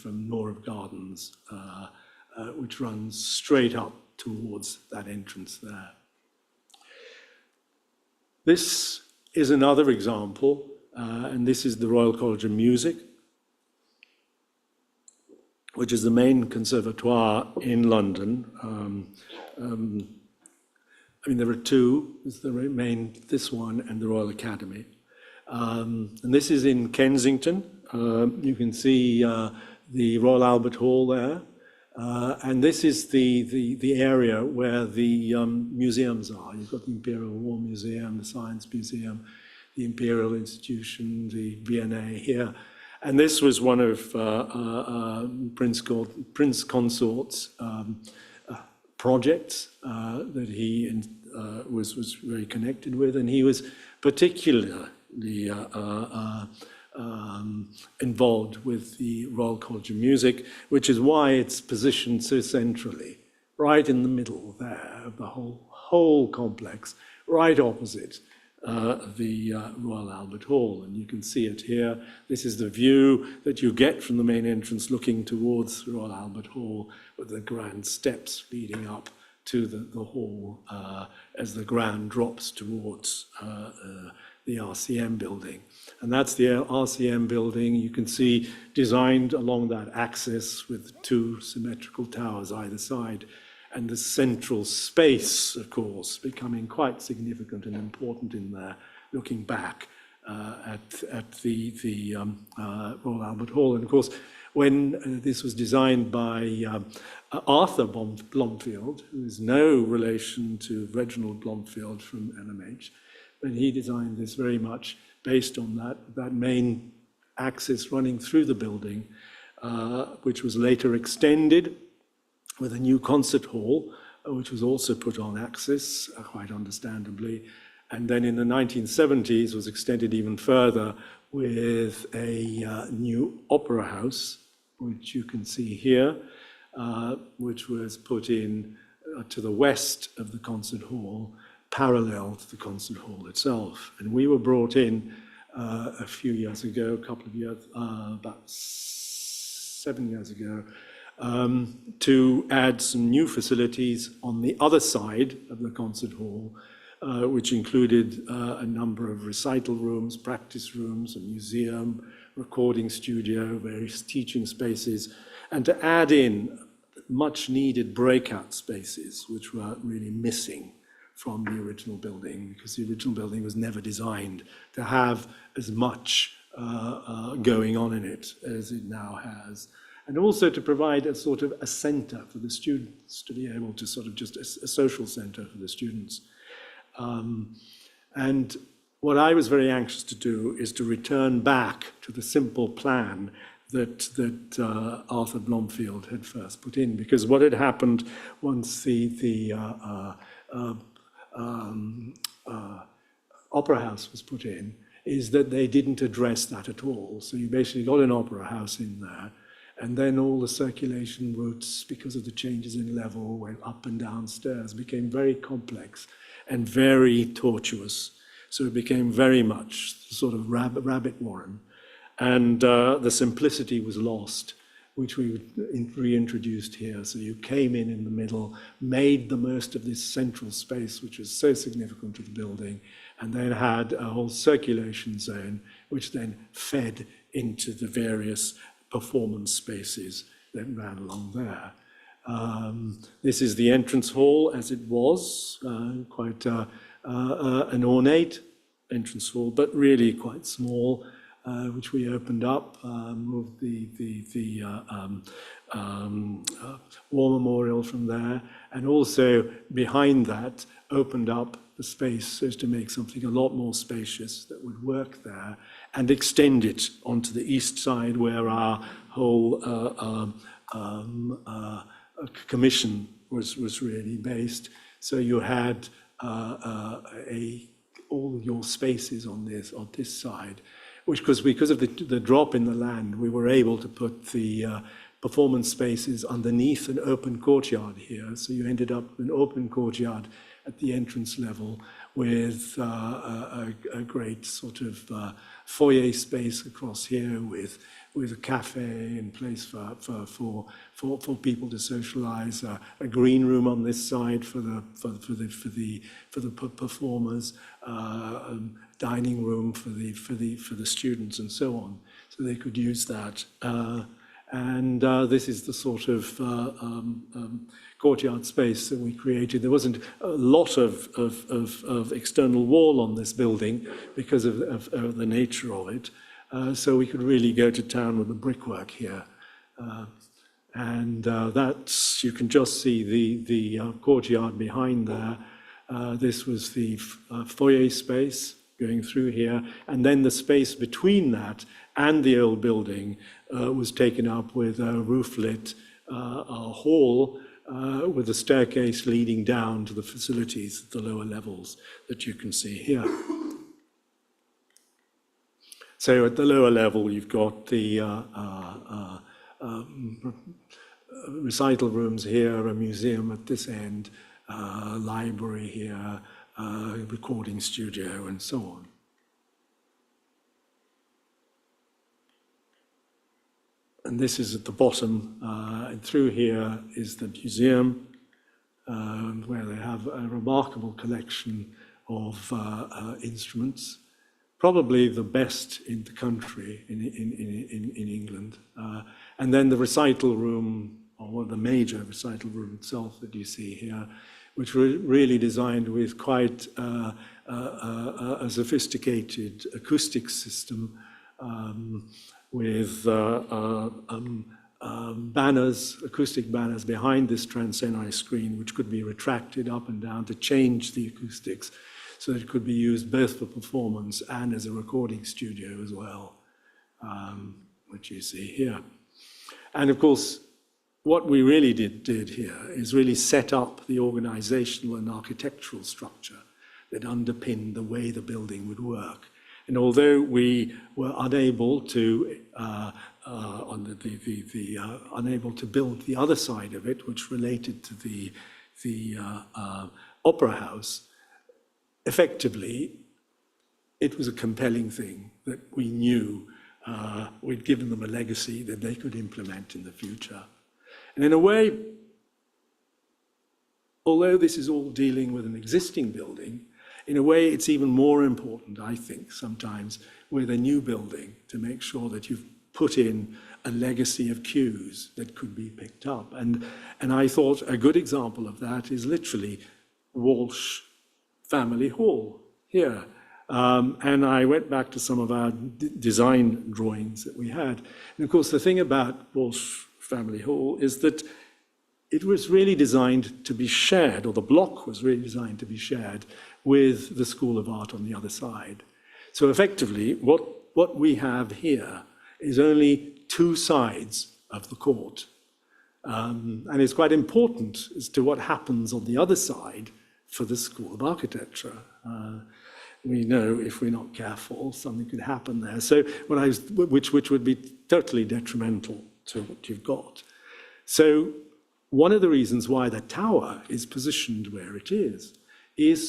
Norham Gardens, which runs straight up towards that entrance there. This is another example, and this is the Royal College of Music, which is the main conservatoire in London. I mean, there are two. There's this one and the Royal Academy. And this is in Kensington. You can see the Royal Albert Hall there. And this is the area where the museums are. You've got the Imperial War Museum, the Science Museum, the Imperial Institution, the V&A here. And this was one of Prince Consort's projects that he was very connected with, and he was particularly involved with the Royal College of Music, which is why it's positioned so centrally, right in the middle there of the whole complex, right opposite the Royal Albert Hall. And you can see it here. This is the view that you get from the main entrance looking towards Royal Albert Hall, with the grand steps leading up to the hall as the ground drops towards the RCM building. And that's the RCM building. You can see designed along that axis with two symmetrical towers either side. And the central space, of course, becoming quite significant and important in there, looking back at the Royal Albert Hall. And of course, when this was designed by Arthur Blomfield, who is no relation to Reginald Blomfield from LMH, but he designed this very much based on that main axis running through the building, which was later extended with a new concert hall, which was also put on axis, quite understandably. And then in the 1970s was extended even further with a new opera house, which you can see here, which was put in to the west of the concert hall, parallel to the concert hall itself. And we were brought in a few years ago, a couple of years, about 7 years ago, to add some new facilities on the other side of the concert hall, which included a number of recital rooms, practice rooms, a museum, recording studio, various teaching spaces, and to add in much needed breakout spaces, which were really missing from the original building, because the original building was never designed to have as much going on in it as it now has. And also to provide a sort of a center for the students, to be able to sort of just a social center for the students. And what I was very anxious to do is to return back to the simple plan that Arthur Blomfield had first put in, because what had happened once the opera house was put in is that they didn't address that at all. So you basically got an opera house in there, and then all the circulation routes, because of the changes in level, went up and down stairs, became very complex and very tortuous. So it became very much sort of rabbit warren. And the simplicity was lost, which we reintroduced here. So you came in the middle, made the most of this central space, which was so significant to the building, and then had a whole circulation zone, which then fed into the various performance spaces that ran along there. This is the entrance hall as it was, quite an ornate entrance hall, but really quite small, which we opened up, moved the war memorial from there, and also behind that opened up the space so as to make something a lot more spacious that would work there, and extend it onto the east side where our whole commission was really based. So you had all your spaces on this side, which because of the drop in the land, we were able to put the performance spaces underneath an open courtyard here. So you ended up with an open courtyard at the entrance level with a great sort of foyer space across here with a cafe in place for people to socialize, a green room on this side for the performers, dining room for the students, and so on, so they could use that. And this is the sort of courtyard space that we created. There wasn't a lot of external wall on this building because of the nature of it. So we could really go to town with the brickwork here. And that's, you can just see the courtyard behind there. This was the foyer space going through here. And then the space between that and the old building was taken up with a roof-lit hall with a staircase leading down to the facilities at the lower levels that you can see here. So at the lower level, you've got the recital rooms here, a museum at this end, library here, recording studio, and so on. And this is at the bottom, and through here is the museum, where they have a remarkable collection of instruments. probably the best in the country in England. And then the recital room, or the major recital room itself that you see here, which were really designed with quite a sophisticated acoustic system, with banners, acoustic banners behind this transenni screen, which could be retracted up and down to change the acoustics, so that it could be used both for performance and as a recording studio as well, which you see here. And of course, what we really did here is really set up the organizational and architectural structure that underpinned the way the building would work. And although we were unable to unable to build the other side of it, which related to the opera house, effectively, it was a compelling thing that we knew we'd given them a legacy that they could implement in the future. And in a way, although this is all dealing with an existing building, in a way it's even more important, I think, sometimes with a new building to make sure that you've put in a legacy of cues that could be picked up. And I thought a good example of that is literally Walsh Family Hall here. And I went back to some of our design drawings that we had. And of course, the thing about Walsh Family Hall is that it was really designed to be shared, or the block was really designed to be shared with the School of Art on the other side. So effectively, what we have here is only two sides of the court. And it's quite important as to what happens on the other side for the School of Architecture. We know if we're not careful, something could happen there. So which would be totally detrimental to what you've got. So one of the reasons why the tower is positioned where it is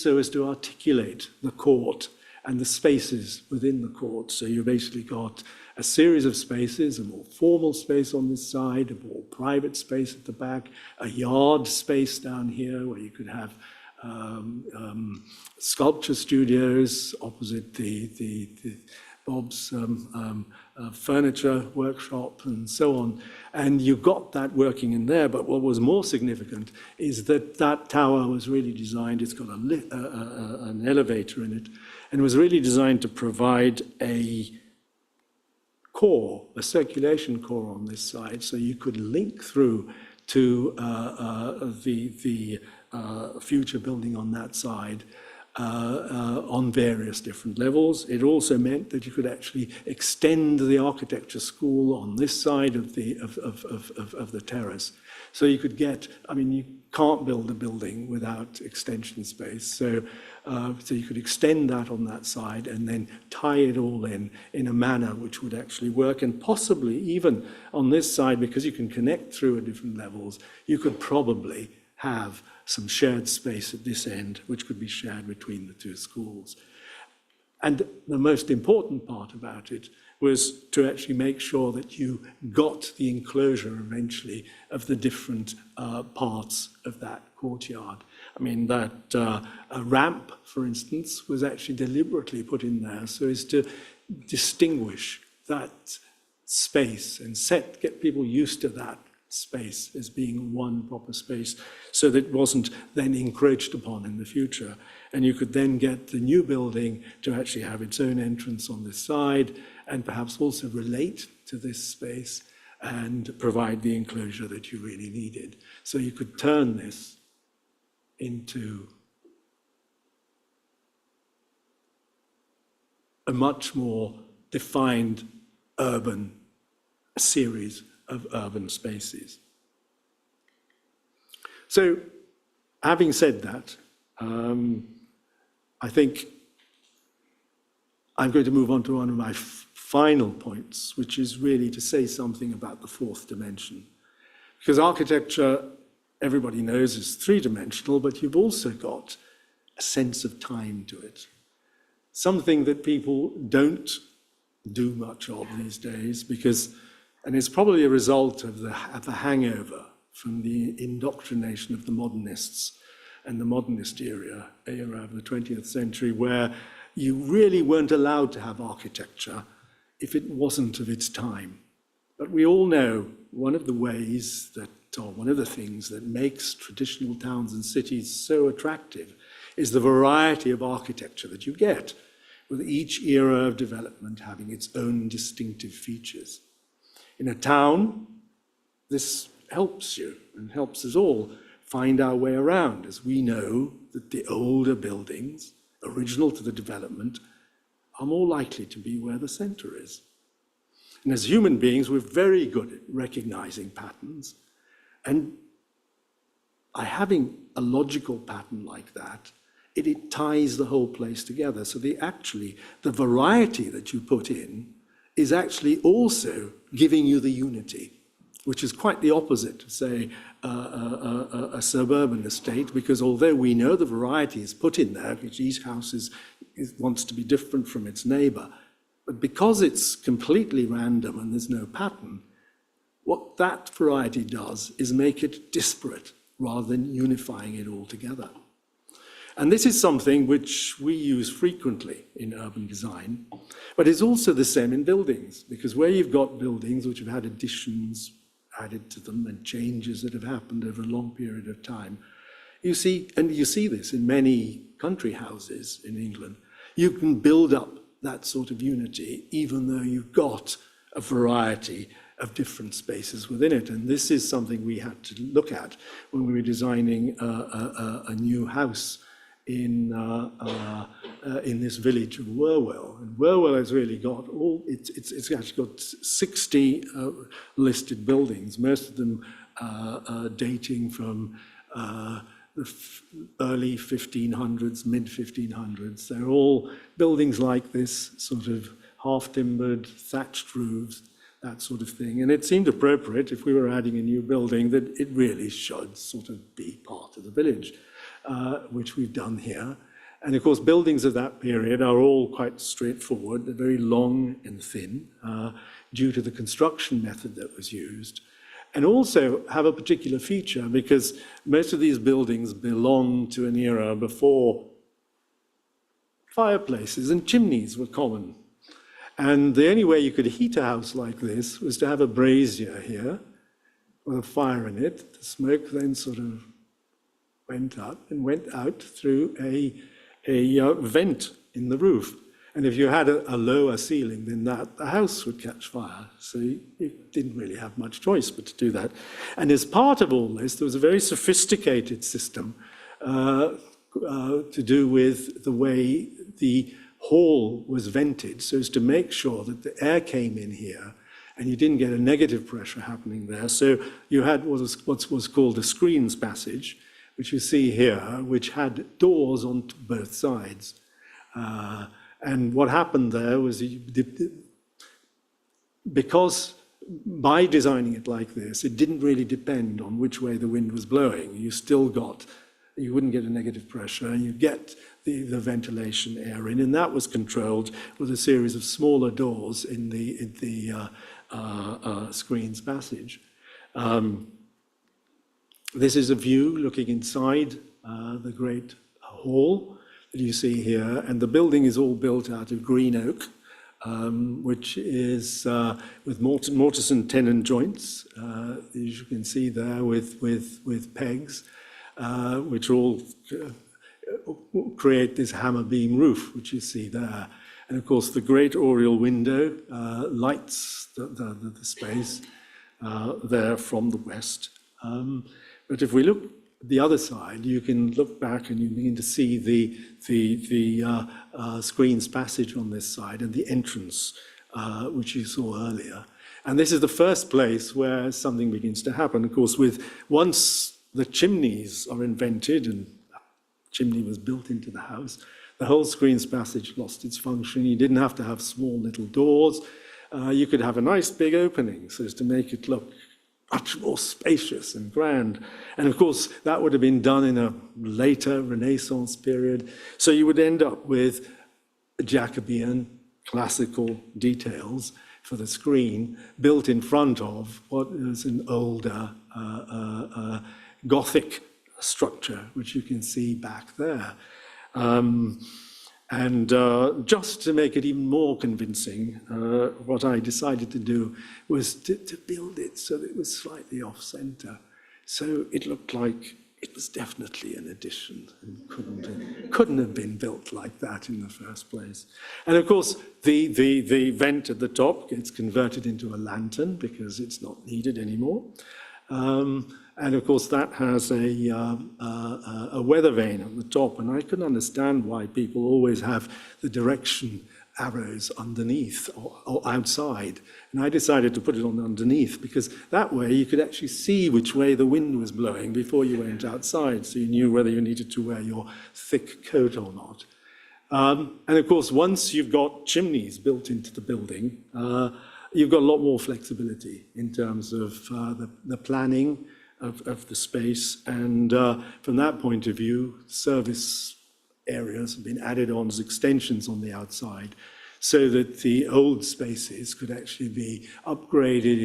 so as to articulate the court and the spaces within the court. So you've basically got a series of spaces, a more formal space on this side, a more private space at the back, a yard space down here where you could have sculpture studios opposite the Bob's furniture workshop and so on. And you got that working in there, but what was more significant is that that tower was really designed, it's got an elevator in it, and was really designed to provide a core, a circulation core on this side, so you could link through to the future building on that side on various different levels. It also meant that you could actually extend the architecture school on this side of the terrace. So you could get, I mean, you can't build a building without extension space. So you could extend that on that side and then tie it all in a manner which would actually work. And possibly even on this side, because you can connect through at different levels, you could probably have some shared space at this end, which could be shared between the two schools. And the most important part about it was to actually make sure that you got the enclosure eventually of the different parts of that courtyard. I mean, that a ramp, for instance, was actually deliberately put in there so as to distinguish that space and get people used to that space as being one proper space, so that it wasn't then encroached upon in the future. And you could then get the new building to actually have its own entrance on this side and perhaps also relate to this space and provide the enclosure that you really needed. So you could turn this into a much more defined urban series of urban spaces. So, having said that, I think I'm going to move on to one of my final points, which is really to say something about the fourth dimension. Because architecture, everybody knows, is three-dimensional, but you've also got a sense of time to it. Something that people don't do much of these days, and it's probably a result of the hangover from the indoctrination of the modernists and the modernist era of the 20th century, where you really weren't allowed to have architecture if it wasn't of its time. But we all know one of the ways that, or one of the things that makes traditional towns and cities so attractive is the variety of architecture that you get, with each era of development having its own distinctive features. In a town, this helps you and helps us all find our way around, as we know that the older buildings, original to the development, are more likely to be where the center is. And as human beings, we're very good at recognizing patterns. And by having a logical pattern like that, it ties the whole place together. So the variety that you put in is actually also giving you the unity, which is quite the opposite to, say, a suburban estate, because although we know the variety is put in there, because each house wants to be different from its neighbor, but because it's completely random and there's no pattern, what that variety does is make it disparate rather than unifying it all together. And this is something which we use frequently in urban design, but it's also the same in buildings, because where you've got buildings which have had additions added to them and changes that have happened over a long period of time, you see this in many country houses in England, you can build up that sort of unity even though you've got a variety of different spaces within it. And this is something we had to look at when we were designing a new house in this village of Wherwell. And Wherwell has really got it's actually got 60 listed buildings, most of them dating from the early 1500s, mid 1500s. They're all buildings like this, sort of half-timbered, thatched roofs, that sort of thing. And it seemed appropriate, if we were adding a new building, that it really should sort of be part of the village, which we've done here. And of course, buildings of that period are all quite straightforward. They're very long and thin, due to the construction method that was used. And also have a particular feature, because most of these buildings belong to an era before fireplaces and chimneys were common. And the only way you could heat a house like this was to have a brazier here with a fire in it. The smoke then sort of went up and went out through a vent in the roof. And if you had a lower ceiling than that, the house would catch fire. So you didn't really have much choice but to do that. And as part of all this, there was a very sophisticated system to do with the way the hall was vented, so as to make sure that the air came in here and you didn't get a negative pressure happening there. So you had what was called a screens passage, which you see here, which had doors on both sides. And what happened there was, because by designing it like this, it didn't really depend on which way the wind was blowing. You wouldn't get a negative pressure, and you get the ventilation air in, and that was controlled with a series of smaller doors in the screens passage. This is a view looking inside the great hall that you see here, and the building is all built out of green oak, which is with mortise and tenon joints, as you can see there, with pegs, which all create this hammer beam roof, which you see there. And of course, the great oriel window lights the space there from the west. But if we look at the other side, you can look back and you begin to see the screens passage on this side and the entrance, which you saw earlier. And this is the first place where something begins to happen. Of course, once the chimneys are invented and a chimney was built into the house, the whole screens passage lost its function. You didn't have to have small little doors. You could have a nice big opening so as to make it look much more spacious and grand. And of course, that would have been done in a later Renaissance period. So you would end up with Jacobean classical details for the screen built in front of what is an older Gothic structure, which you can see back there. And just to make it even more convincing, what I decided to do was to build it so that it was slightly off-center. So it looked like it was definitely an addition and couldn't have been built like that in the first place. And of course, the vent at the top gets converted into a lantern because it's not needed anymore. And of course, that has a weather vane at the top. And I can understand why people always have the direction arrows underneath or outside. And I decided to put it on underneath because that way you could actually see which way the wind was blowing before you went outside, so you knew whether you needed to wear your thick coat or not. And of course, once you've got chimneys built into the building, you've got a lot more flexibility in terms of the planning of the space. And from that point of view, service areas have been added on as extensions on the outside so that the old spaces could actually be upgraded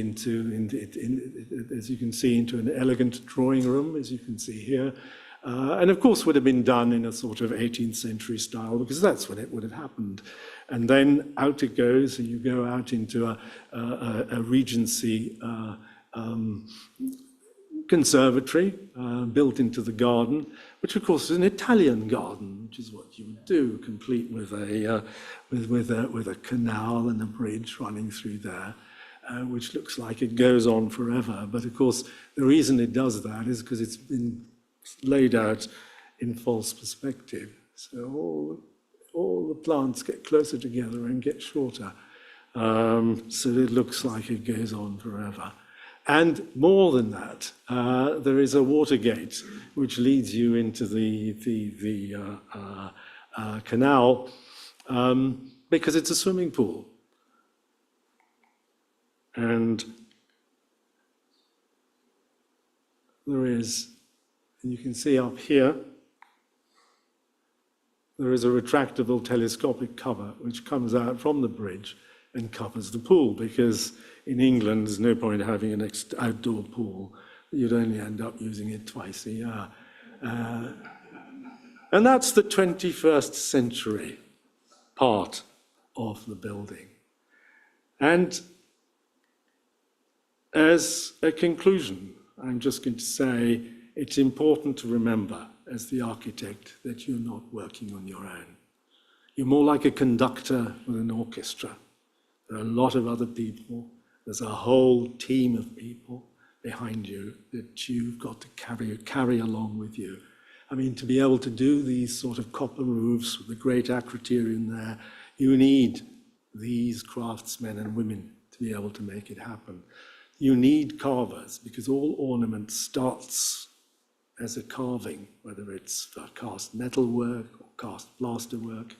as you can see, into an elegant drawing room, as you can see here. And of course would have been done in a sort of 18th century style because that's when it would have happened. And then out it goes, and you go out into a Regency conservatory built into the garden, which of course is an Italian garden, which is what you would do, complete with a canal and a bridge running through there, which looks like it goes on forever. But of course, the reason it does that is because it's been laid out in false perspective. So all the plants get closer together and get shorter. So it looks like it goes on forever. And more than that, there is a water gate which leads you into the canal because it's a swimming pool. And there is, and you can see up here, there is a retractable telescopic cover which comes out from the bridge and covers the pool, because in England there's no point having an outdoor pool. You'd only end up using it twice a year. And that's the 21st century part of the building. And as a conclusion, I'm just going to say it's important to remember, as the architect, that you're not working on your own. You're more like a conductor with an orchestra. There are a lot of other people. There's a whole team of people behind you that you've got to carry along with you. I mean, to be able to do these sort of copper roofs with the great acriterium there, you need these craftsmen and women to be able to make it happen. You need carvers, because all ornament starts as a carving, whether it's for cast metal work or cast plaster work.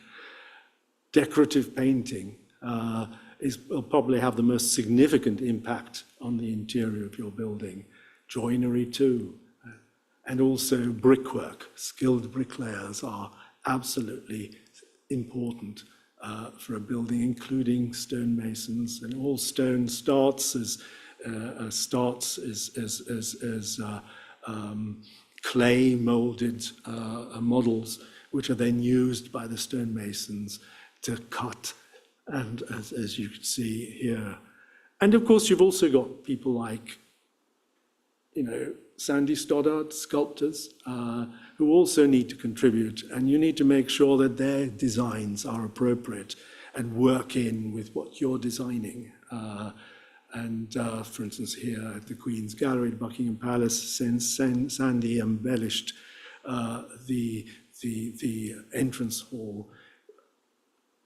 Decorative painting will probably have the most significant impact on the interior of your building. Joinery too, and also brickwork. Skilled bricklayers are absolutely important for a building, including stonemasons. And all stone starts as clay molded models, which are then used by the stonemasons to cut, and as you can see here. And of course, you've also got people like, Sandy Stoddard, sculptors, who also need to contribute, and you need to make sure that their designs are appropriate and work in with what you're designing. For instance, here at the Queen's Gallery at Buckingham Palace, Sandy embellished the entrance hall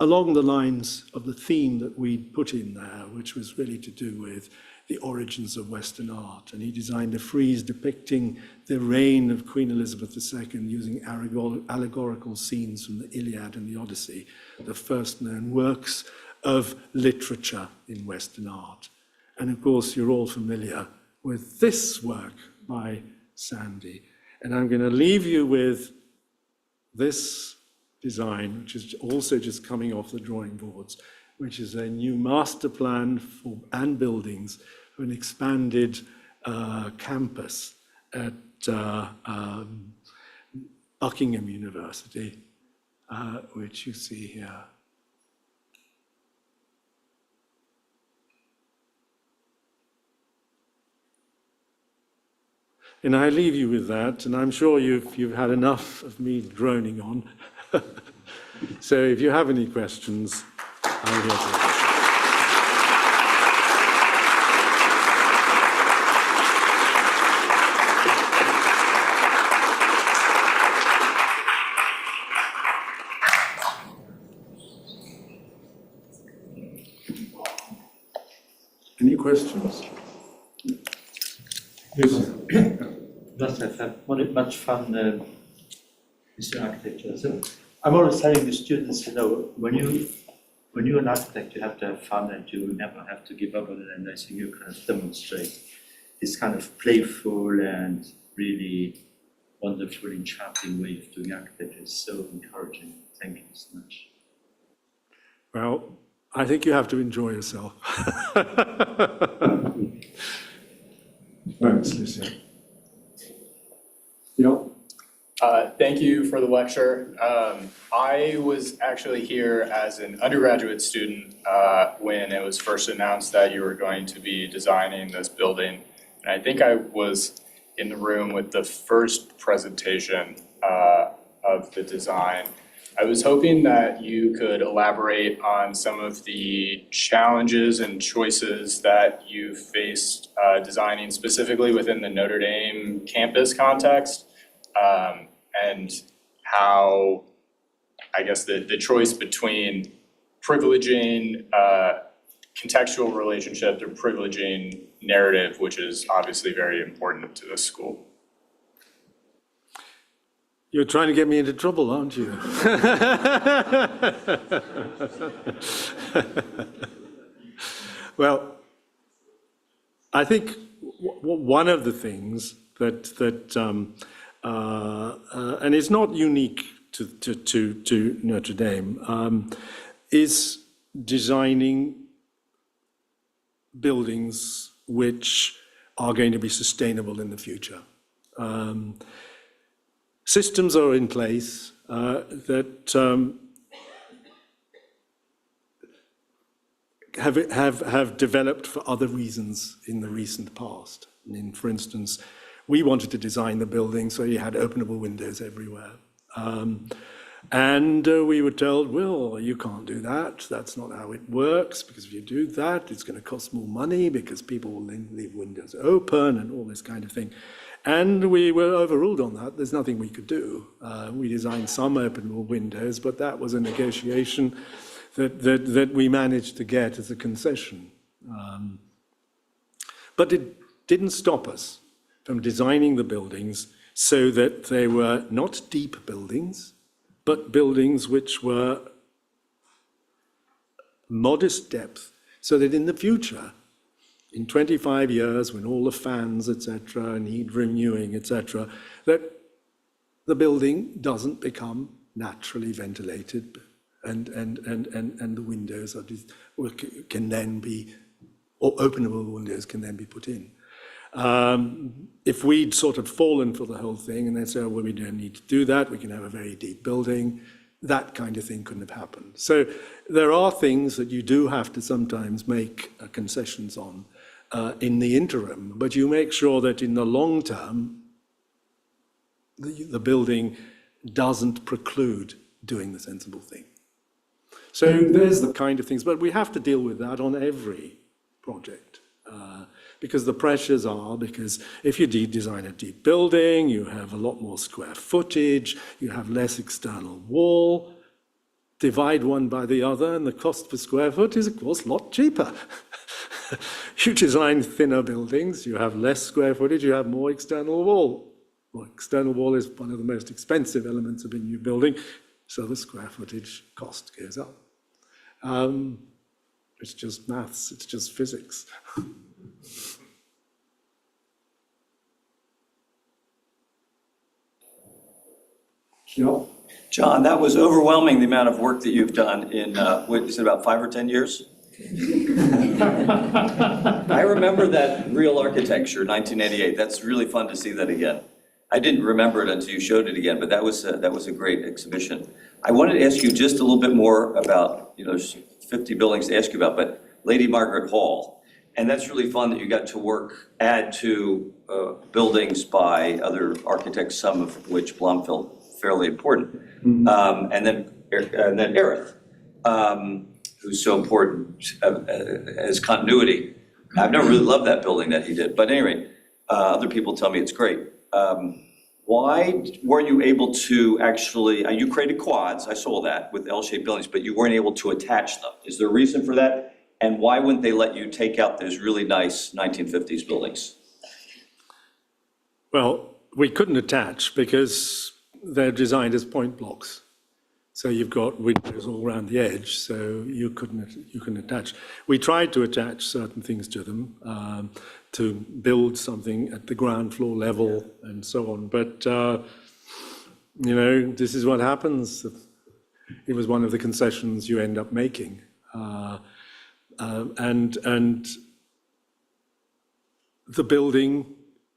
along the lines of the theme that we'd put in there, which was really to do with the origins of Western art. And he designed a frieze depicting the reign of Queen Elizabeth II using allegorical scenes from the Iliad and the Odyssey, the first known works of literature in Western art. And of course, you're all familiar with this work by Sandy. And I'm going to leave you with this design, which is also just coming off the drawing boards, which is a new master plan and buildings for an expanded campus at Buckingham University. which you see here. And I leave you with that, and I'm sure you've had enough of me droning on. So if you have any questions, I'm here to answer. Any questions? Yes. Must have had much fun, Mr. Architecture. So I'm always telling the students, when you're an architect, you have to have fun and you never have to give up on it. And I think you kind of demonstrate this kind of playful and really wonderful, enchanting way of doing architecture. It's so encouraging. Thank you so much. Well, I think you have to enjoy yourself. Thanks, Lucia. Yeah. Thank you for the lecture. I was actually here as an undergraduate student when it was first announced that you were going to be designing this building. And I think I was in the room with the first presentation of the design. I was hoping that you could elaborate on some of the challenges and choices that you faced designing specifically within the Notre Dame campus context, and how, I guess, the choice between privileging contextual relationships or privileging narrative, which is obviously very important to this school. You're trying to get me into trouble, aren't you? Well, I think one of the things that and it's not unique to Notre Dame, is designing buildings which are going to be sustainable in the future. Systems are in place that have developed for other reasons in the recent past. I mean, for instance, we wanted to design the building so you had openable windows everywhere. And we were told, well, you can't do that. That's not how it works, because if you do that, it's going to cost more money because people will leave windows open and all this kind of thing. And we were overruled on that. There's nothing we could do. We designed some openable windows, but that was a negotiation that we managed to get as a concession. But it didn't stop us from designing the buildings so that they were not deep buildings, but buildings which were modest depth, so that in the future, in 25 years, when all the fans, etc., need renewing, etc., that the building doesn't become naturally ventilated, and the windows can then be, or openable windows can then be put in. If we'd sort of fallen for the whole thing and they said, well, we don't need to do that, we can have a very deep building, that kind of thing couldn't have happened. So there are things that you do have to sometimes make concessions on in the interim, but you make sure that in the long term, the building doesn't preclude doing the sensible thing. So there's the kind of things, but we have to deal with that on every project. Because the pressures are, because if you design a deep building, you have a lot more square footage, you have less external wall, divide one by the other, and the cost per square foot is, of course, a lot cheaper. You design thinner buildings, you have less square footage, you have more external wall. Well, external wall is one of the most expensive elements of a new building, so the square footage cost goes up. It's just maths, it's just physics. Yeah. John, that was overwhelming, the amount of work that you've done in, what is it, about 5 or 10 years? I remember that Real Architecture, 1988. That's really fun to see that again. I didn't remember it until you showed it again, but that was a great exhibition. I wanted to ask you just a little bit more about, there's 50 buildings to ask you about, but Lady Margaret Hall. And that's really fun that you got to add to buildings by other architects, some of which Blom felt fairly important. And then Erith, who's so important as continuity. I've never really loved that building that he did, but anyway, other people tell me it's great. Why were you able to actually, you created quads, I saw that, with L-shaped buildings, but you weren't able to attach them. Is there a reason for that? And why wouldn't they let you take out those really nice 1950s buildings? Well, we couldn't attach because they're designed as point blocks. So you've got windows all around the edge, so you couldn't attach. We tried to attach certain things to them, to build something at the ground floor level and so on. But, this is what happens. It was one of the concessions you end up making. And the building,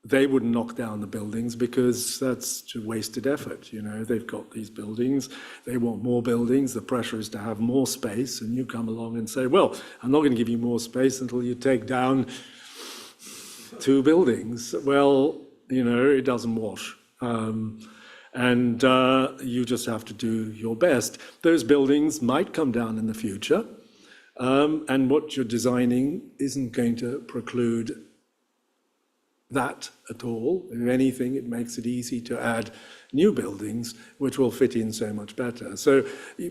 they wouldn't knock down the buildings because that's just wasted effort. They've got these buildings, they want more buildings, the pressure is to have more space, and you come along and say, well, I'm not going to give you more space until you take down 2 buildings. Well, it doesn't wash. And you just have to do your best. Those buildings might come down in the future. And what you're designing isn't going to preclude that at all. If anything, it makes it easy to add new buildings, which will fit in so much better. So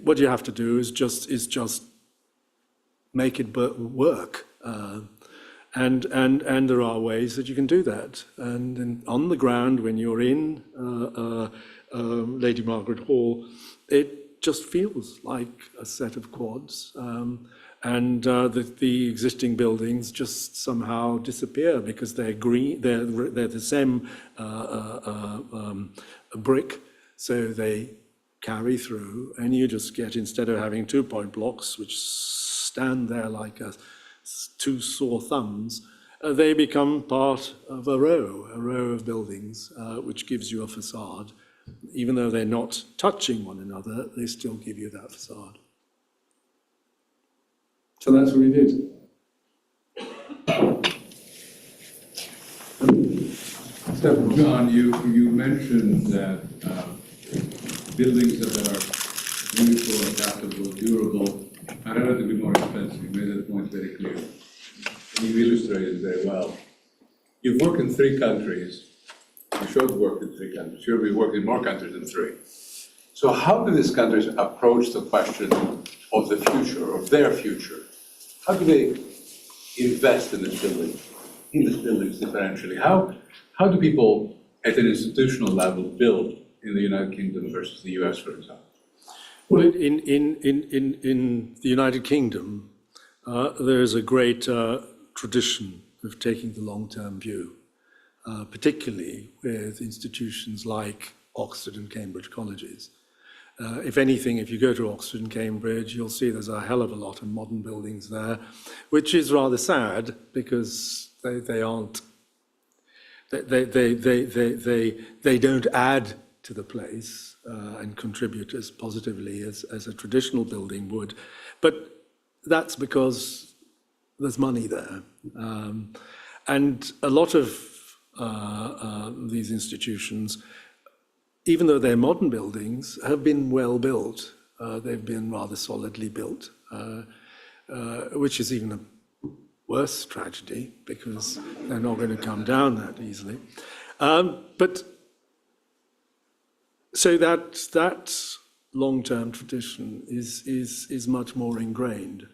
what you have to do is just make it work. And there are ways that you can do that. And on the ground, when you're in Lady Margaret Hall, it just feels like a set of quads. And the existing buildings just somehow disappear because they're green. They're the same brick, so they carry through. And you just get, instead of having 2 point blocks which stand there like 2 sore thumbs, they become part of a row of buildings, which gives you a facade. Even though they're not touching one another, they still give you that facade. So that's what we did. John, you mentioned that buildings that are beautiful, adaptable, durable, are relatively more expensive. You made that point very clear. You illustrated it very well. You've worked in 3 countries. You showed work in 3 countries. You'll be working in more countries than 3. So how do these countries approach the question of the future, of their future? How do they invest in these buildings differentially? How do people at an institutional level build in the United Kingdom versus the US, for example? Well, in the United Kingdom, there's a great tradition of taking the long-term view, particularly with institutions like Oxford and Cambridge colleges. If anything, if you go to Oxford and Cambridge, you'll see there's a hell of a lot of modern buildings there, which is rather sad because they aren't. They don't add to the place and contribute as positively as a traditional building would, but that's because there's money there, and a lot of these institutions, even though they're modern buildings, have been well built. They've been rather solidly built, which is even a worse tragedy because they're not going to come down that easily. But so that long-term tradition is much more ingrained,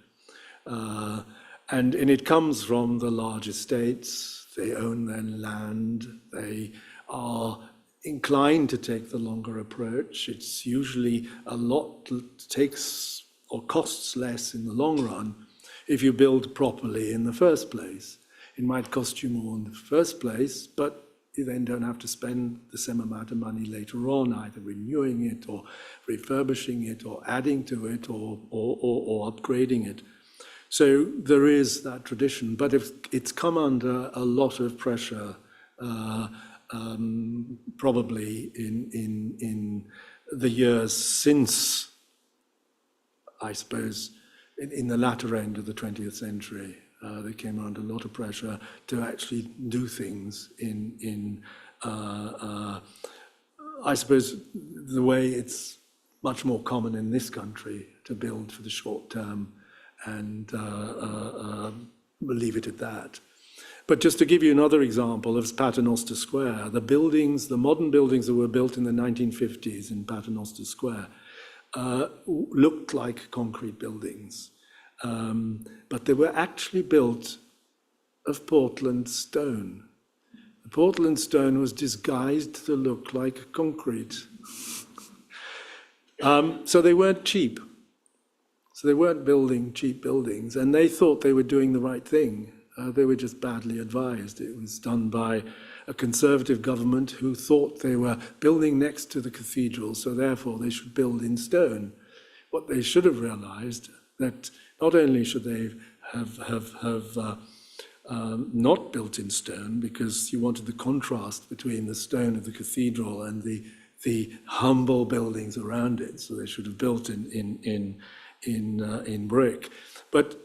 and it comes from the large estates. They own their land. They are inclined to take the longer approach. It's usually a lot takes or costs less in the long run if you build properly in the first place. It might cost you more in the first place, but you then don't have to spend the same amount of money later on, either renewing it or refurbishing it or adding to it or upgrading it. So there is that tradition, but it's come under a lot of pressure probably in the years since, I suppose, in the latter end of the 20th century. They came under a lot of pressure to actually do things I suppose, the way it's much more common in this country to build for the short term and leave it at that. But just to give you another example of Paternoster Square, the modern buildings that were built in the 1950s in Paternoster Square looked like concrete buildings, but they were actually built of Portland stone. The Portland stone was disguised to look like concrete. So they weren't cheap. So they weren't building cheap buildings, and they thought they were doing the right thing. They were just badly advised. It was done by a conservative government who thought they were building next to the cathedral, so therefore they should build in stone. What they should have realized that not only should they have not built in stone, because you wanted the contrast between the stone of the cathedral and the humble buildings around it, so they should have built in brick. But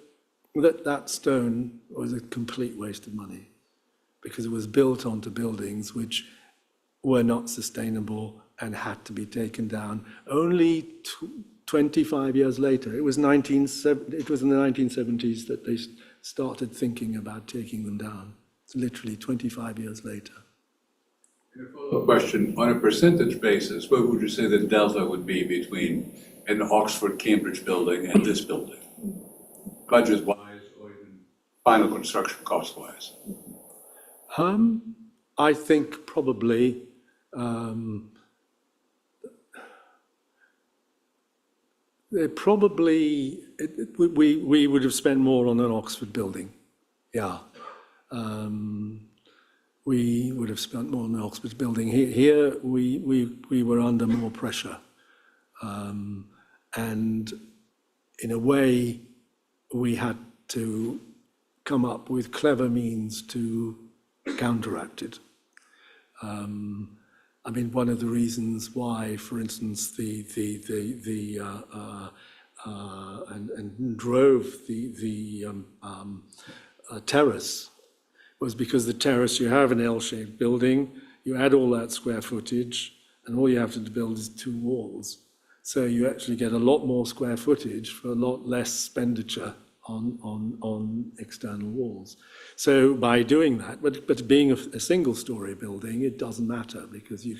that stone was a complete waste of money, because it was built onto buildings which were not sustainable and had to be taken down. Only 25 years later, it was in the 1970s that they started thinking about taking them down. It's literally 25 years later. A follow-up question, on a percentage basis, what would you say the delta would be between an Oxford-Cambridge building and this building? Budget-wise or even final construction cost-wise? I think probably we would have spent more on an Oxford building. Yeah. We would have spent more on the Oxford building. Here we were under more pressure. And in a way, we had to come up with clever means to counteract it. I mean, one of the reasons why, for instance, and drove the terrace was because the terrace, you have an L-shaped building, you add all that square footage, and all you have to build is 2 walls. So you actually get a lot more square footage for a lot less expenditure on external walls. So by doing that, but being a single-story building, it doesn't matter, because you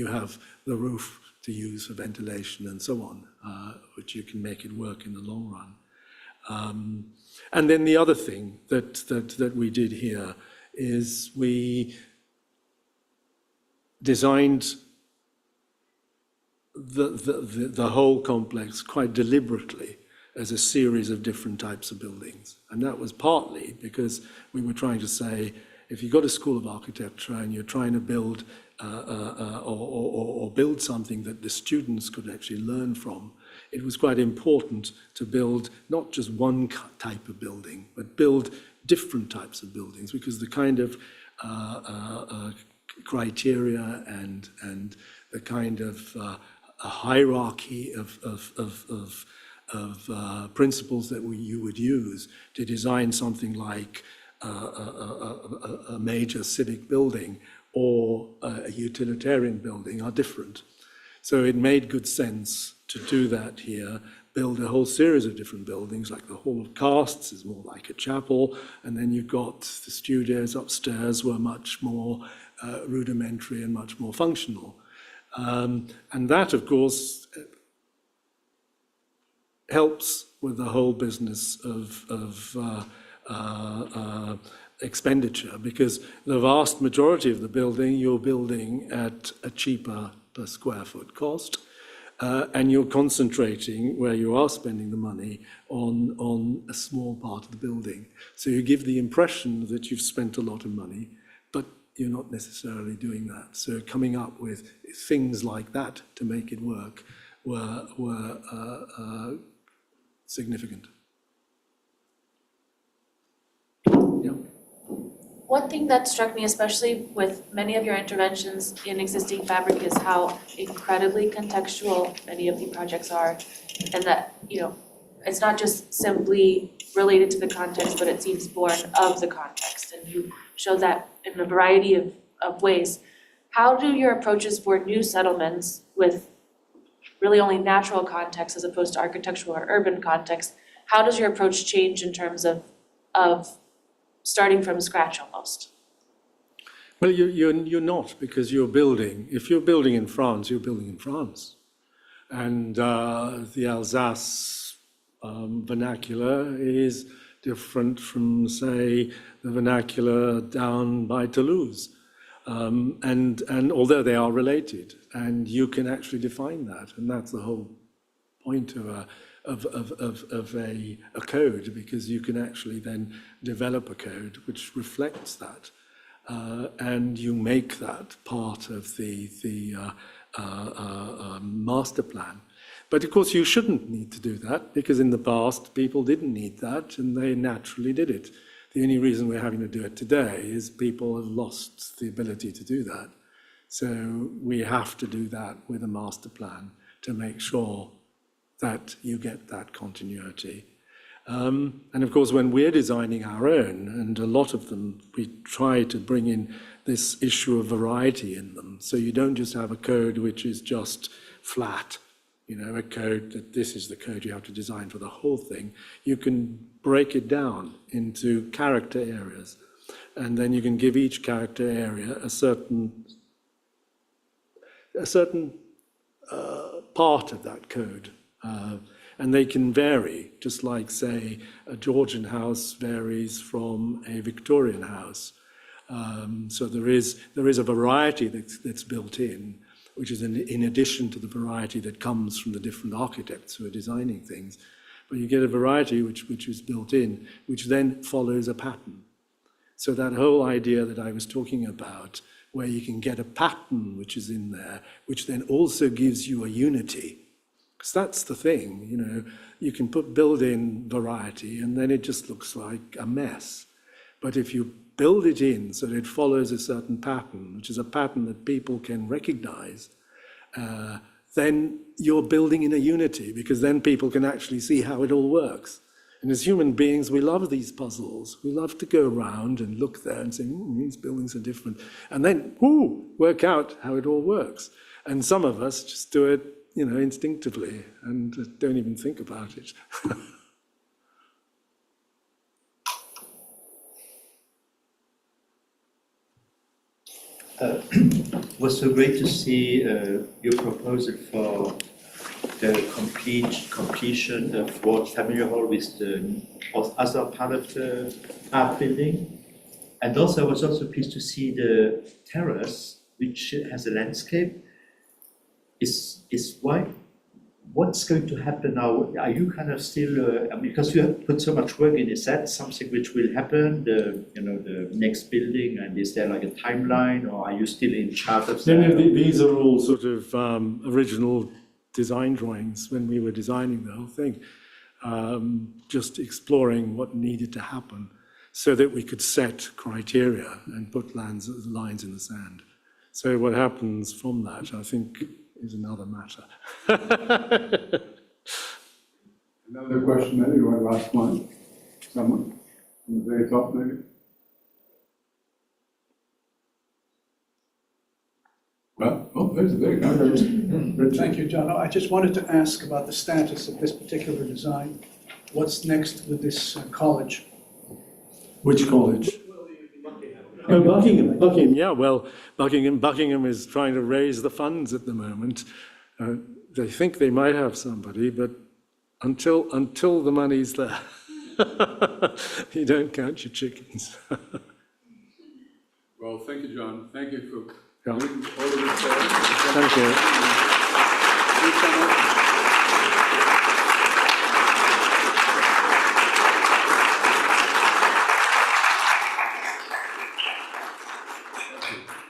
have the roof to use for ventilation and so on, which you can make it work in the long run. And then the other thing that we did here is we designed the whole complex quite deliberately as a series of different types of buildings. And that was partly because we were trying to say, if you've got a school of architecture and you're trying to build or build something that the students could actually learn from, it was quite important to build not just one type of building, but build different types of buildings, because the kind of criteria and the kind of a hierarchy of principles that you would use to design something like a major civic building or a utilitarian building are different. So it made good sense to do that here, build a whole series of different buildings, like the Hall of Casts is more like a chapel, and then you've got the studios upstairs were much more rudimentary and much more functional. And that, of course, helps with the whole business of expenditure, because the vast majority of the building you're building at a cheaper per square foot cost, and you're concentrating where you are spending the money on a small part of the building. So you give the impression that you've spent a lot of money, but you're not necessarily doing that. So coming up with things like that to make it work were significant. Yeah. One thing that struck me, especially with many of your interventions in existing fabric, is how incredibly contextual many of the projects are. And that, it's not just simply related to the context, but it seems born of the context. And you show that in a variety of ways. How do your approaches for new settlements with really only natural context as opposed to architectural or urban context, how does your approach change in terms of starting from scratch almost? Well, you're not, because you're building. If you're building in France, you're building in France. And the Alsace vernacular is different from, say, the vernacular down by Toulouse. And although they are related, and you can actually define that, and that's the whole point of a code, because you can actually then develop a code which reflects that, and you make that part of the master plan. But of course, you shouldn't need to do that, because in the past people didn't need that, and they naturally did it. The only reason we're having to do it today is people have lost the ability to do that. So we have to do that with a master plan to make sure that you get that continuity. And of course, when we're designing our own, and a lot of them, we try to bring in this issue of variety in them. So you don't just have a code which is just flat, a code that this is the code you have to design for the whole thing. You can break it down into character areas, and then you can give each character area a certain part of that code. And they can vary, just like, say, a Georgian house varies from a Victorian house. So there is a variety that's built in, which is in addition to the variety that comes from the different architects who are designing things. But you get a variety which is built in, which then follows a pattern. So that whole idea that I was talking about, where you can get a pattern which is in there, which then also gives you a unity. Because that's the thing, you can build in variety and then it just looks like a mess. But if you build it in so that it follows a certain pattern, which is a pattern that people can recognize, then you're building in a unity, because then people can actually see how it all works. And as human beings, we love these puzzles. We love to go around and look there and say, these buildings are different. And then, work out how it all works. And some of us just do it, instinctively and don't even think about it. It was so great to see your proposal for the completion of World Family Hall with the other part of the art building. And also, I was also pleased to see the terrace, which has a landscape. What's going to happen now? Are you kind of still, because you have put so much work in, is that something which will happen, the next building, and is there like a timeline, or are you still in charge of that? These are all sort of original design drawings when we were designing the whole thing, just exploring what needed to happen so that we could set criteria and put lines in the sand. So what happens from that, I think, is another matter. Another question, anyone? Last one? Someone? From the very top, maybe? Well, there's a very good. Thank you, John. I just wanted to ask about the status of this particular design. What's next with this college? Which college? Oh, Buckingham. Yeah, well, Buckingham is trying to raise the funds at the moment. They think they might have somebody, but until the money's there, you don't count your chickens. Well, thank you, John. Thank you for Yeah. doing all of this. Thank you. Please come up.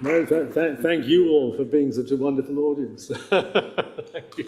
No, thank you all for being such a wonderful audience. Thank you.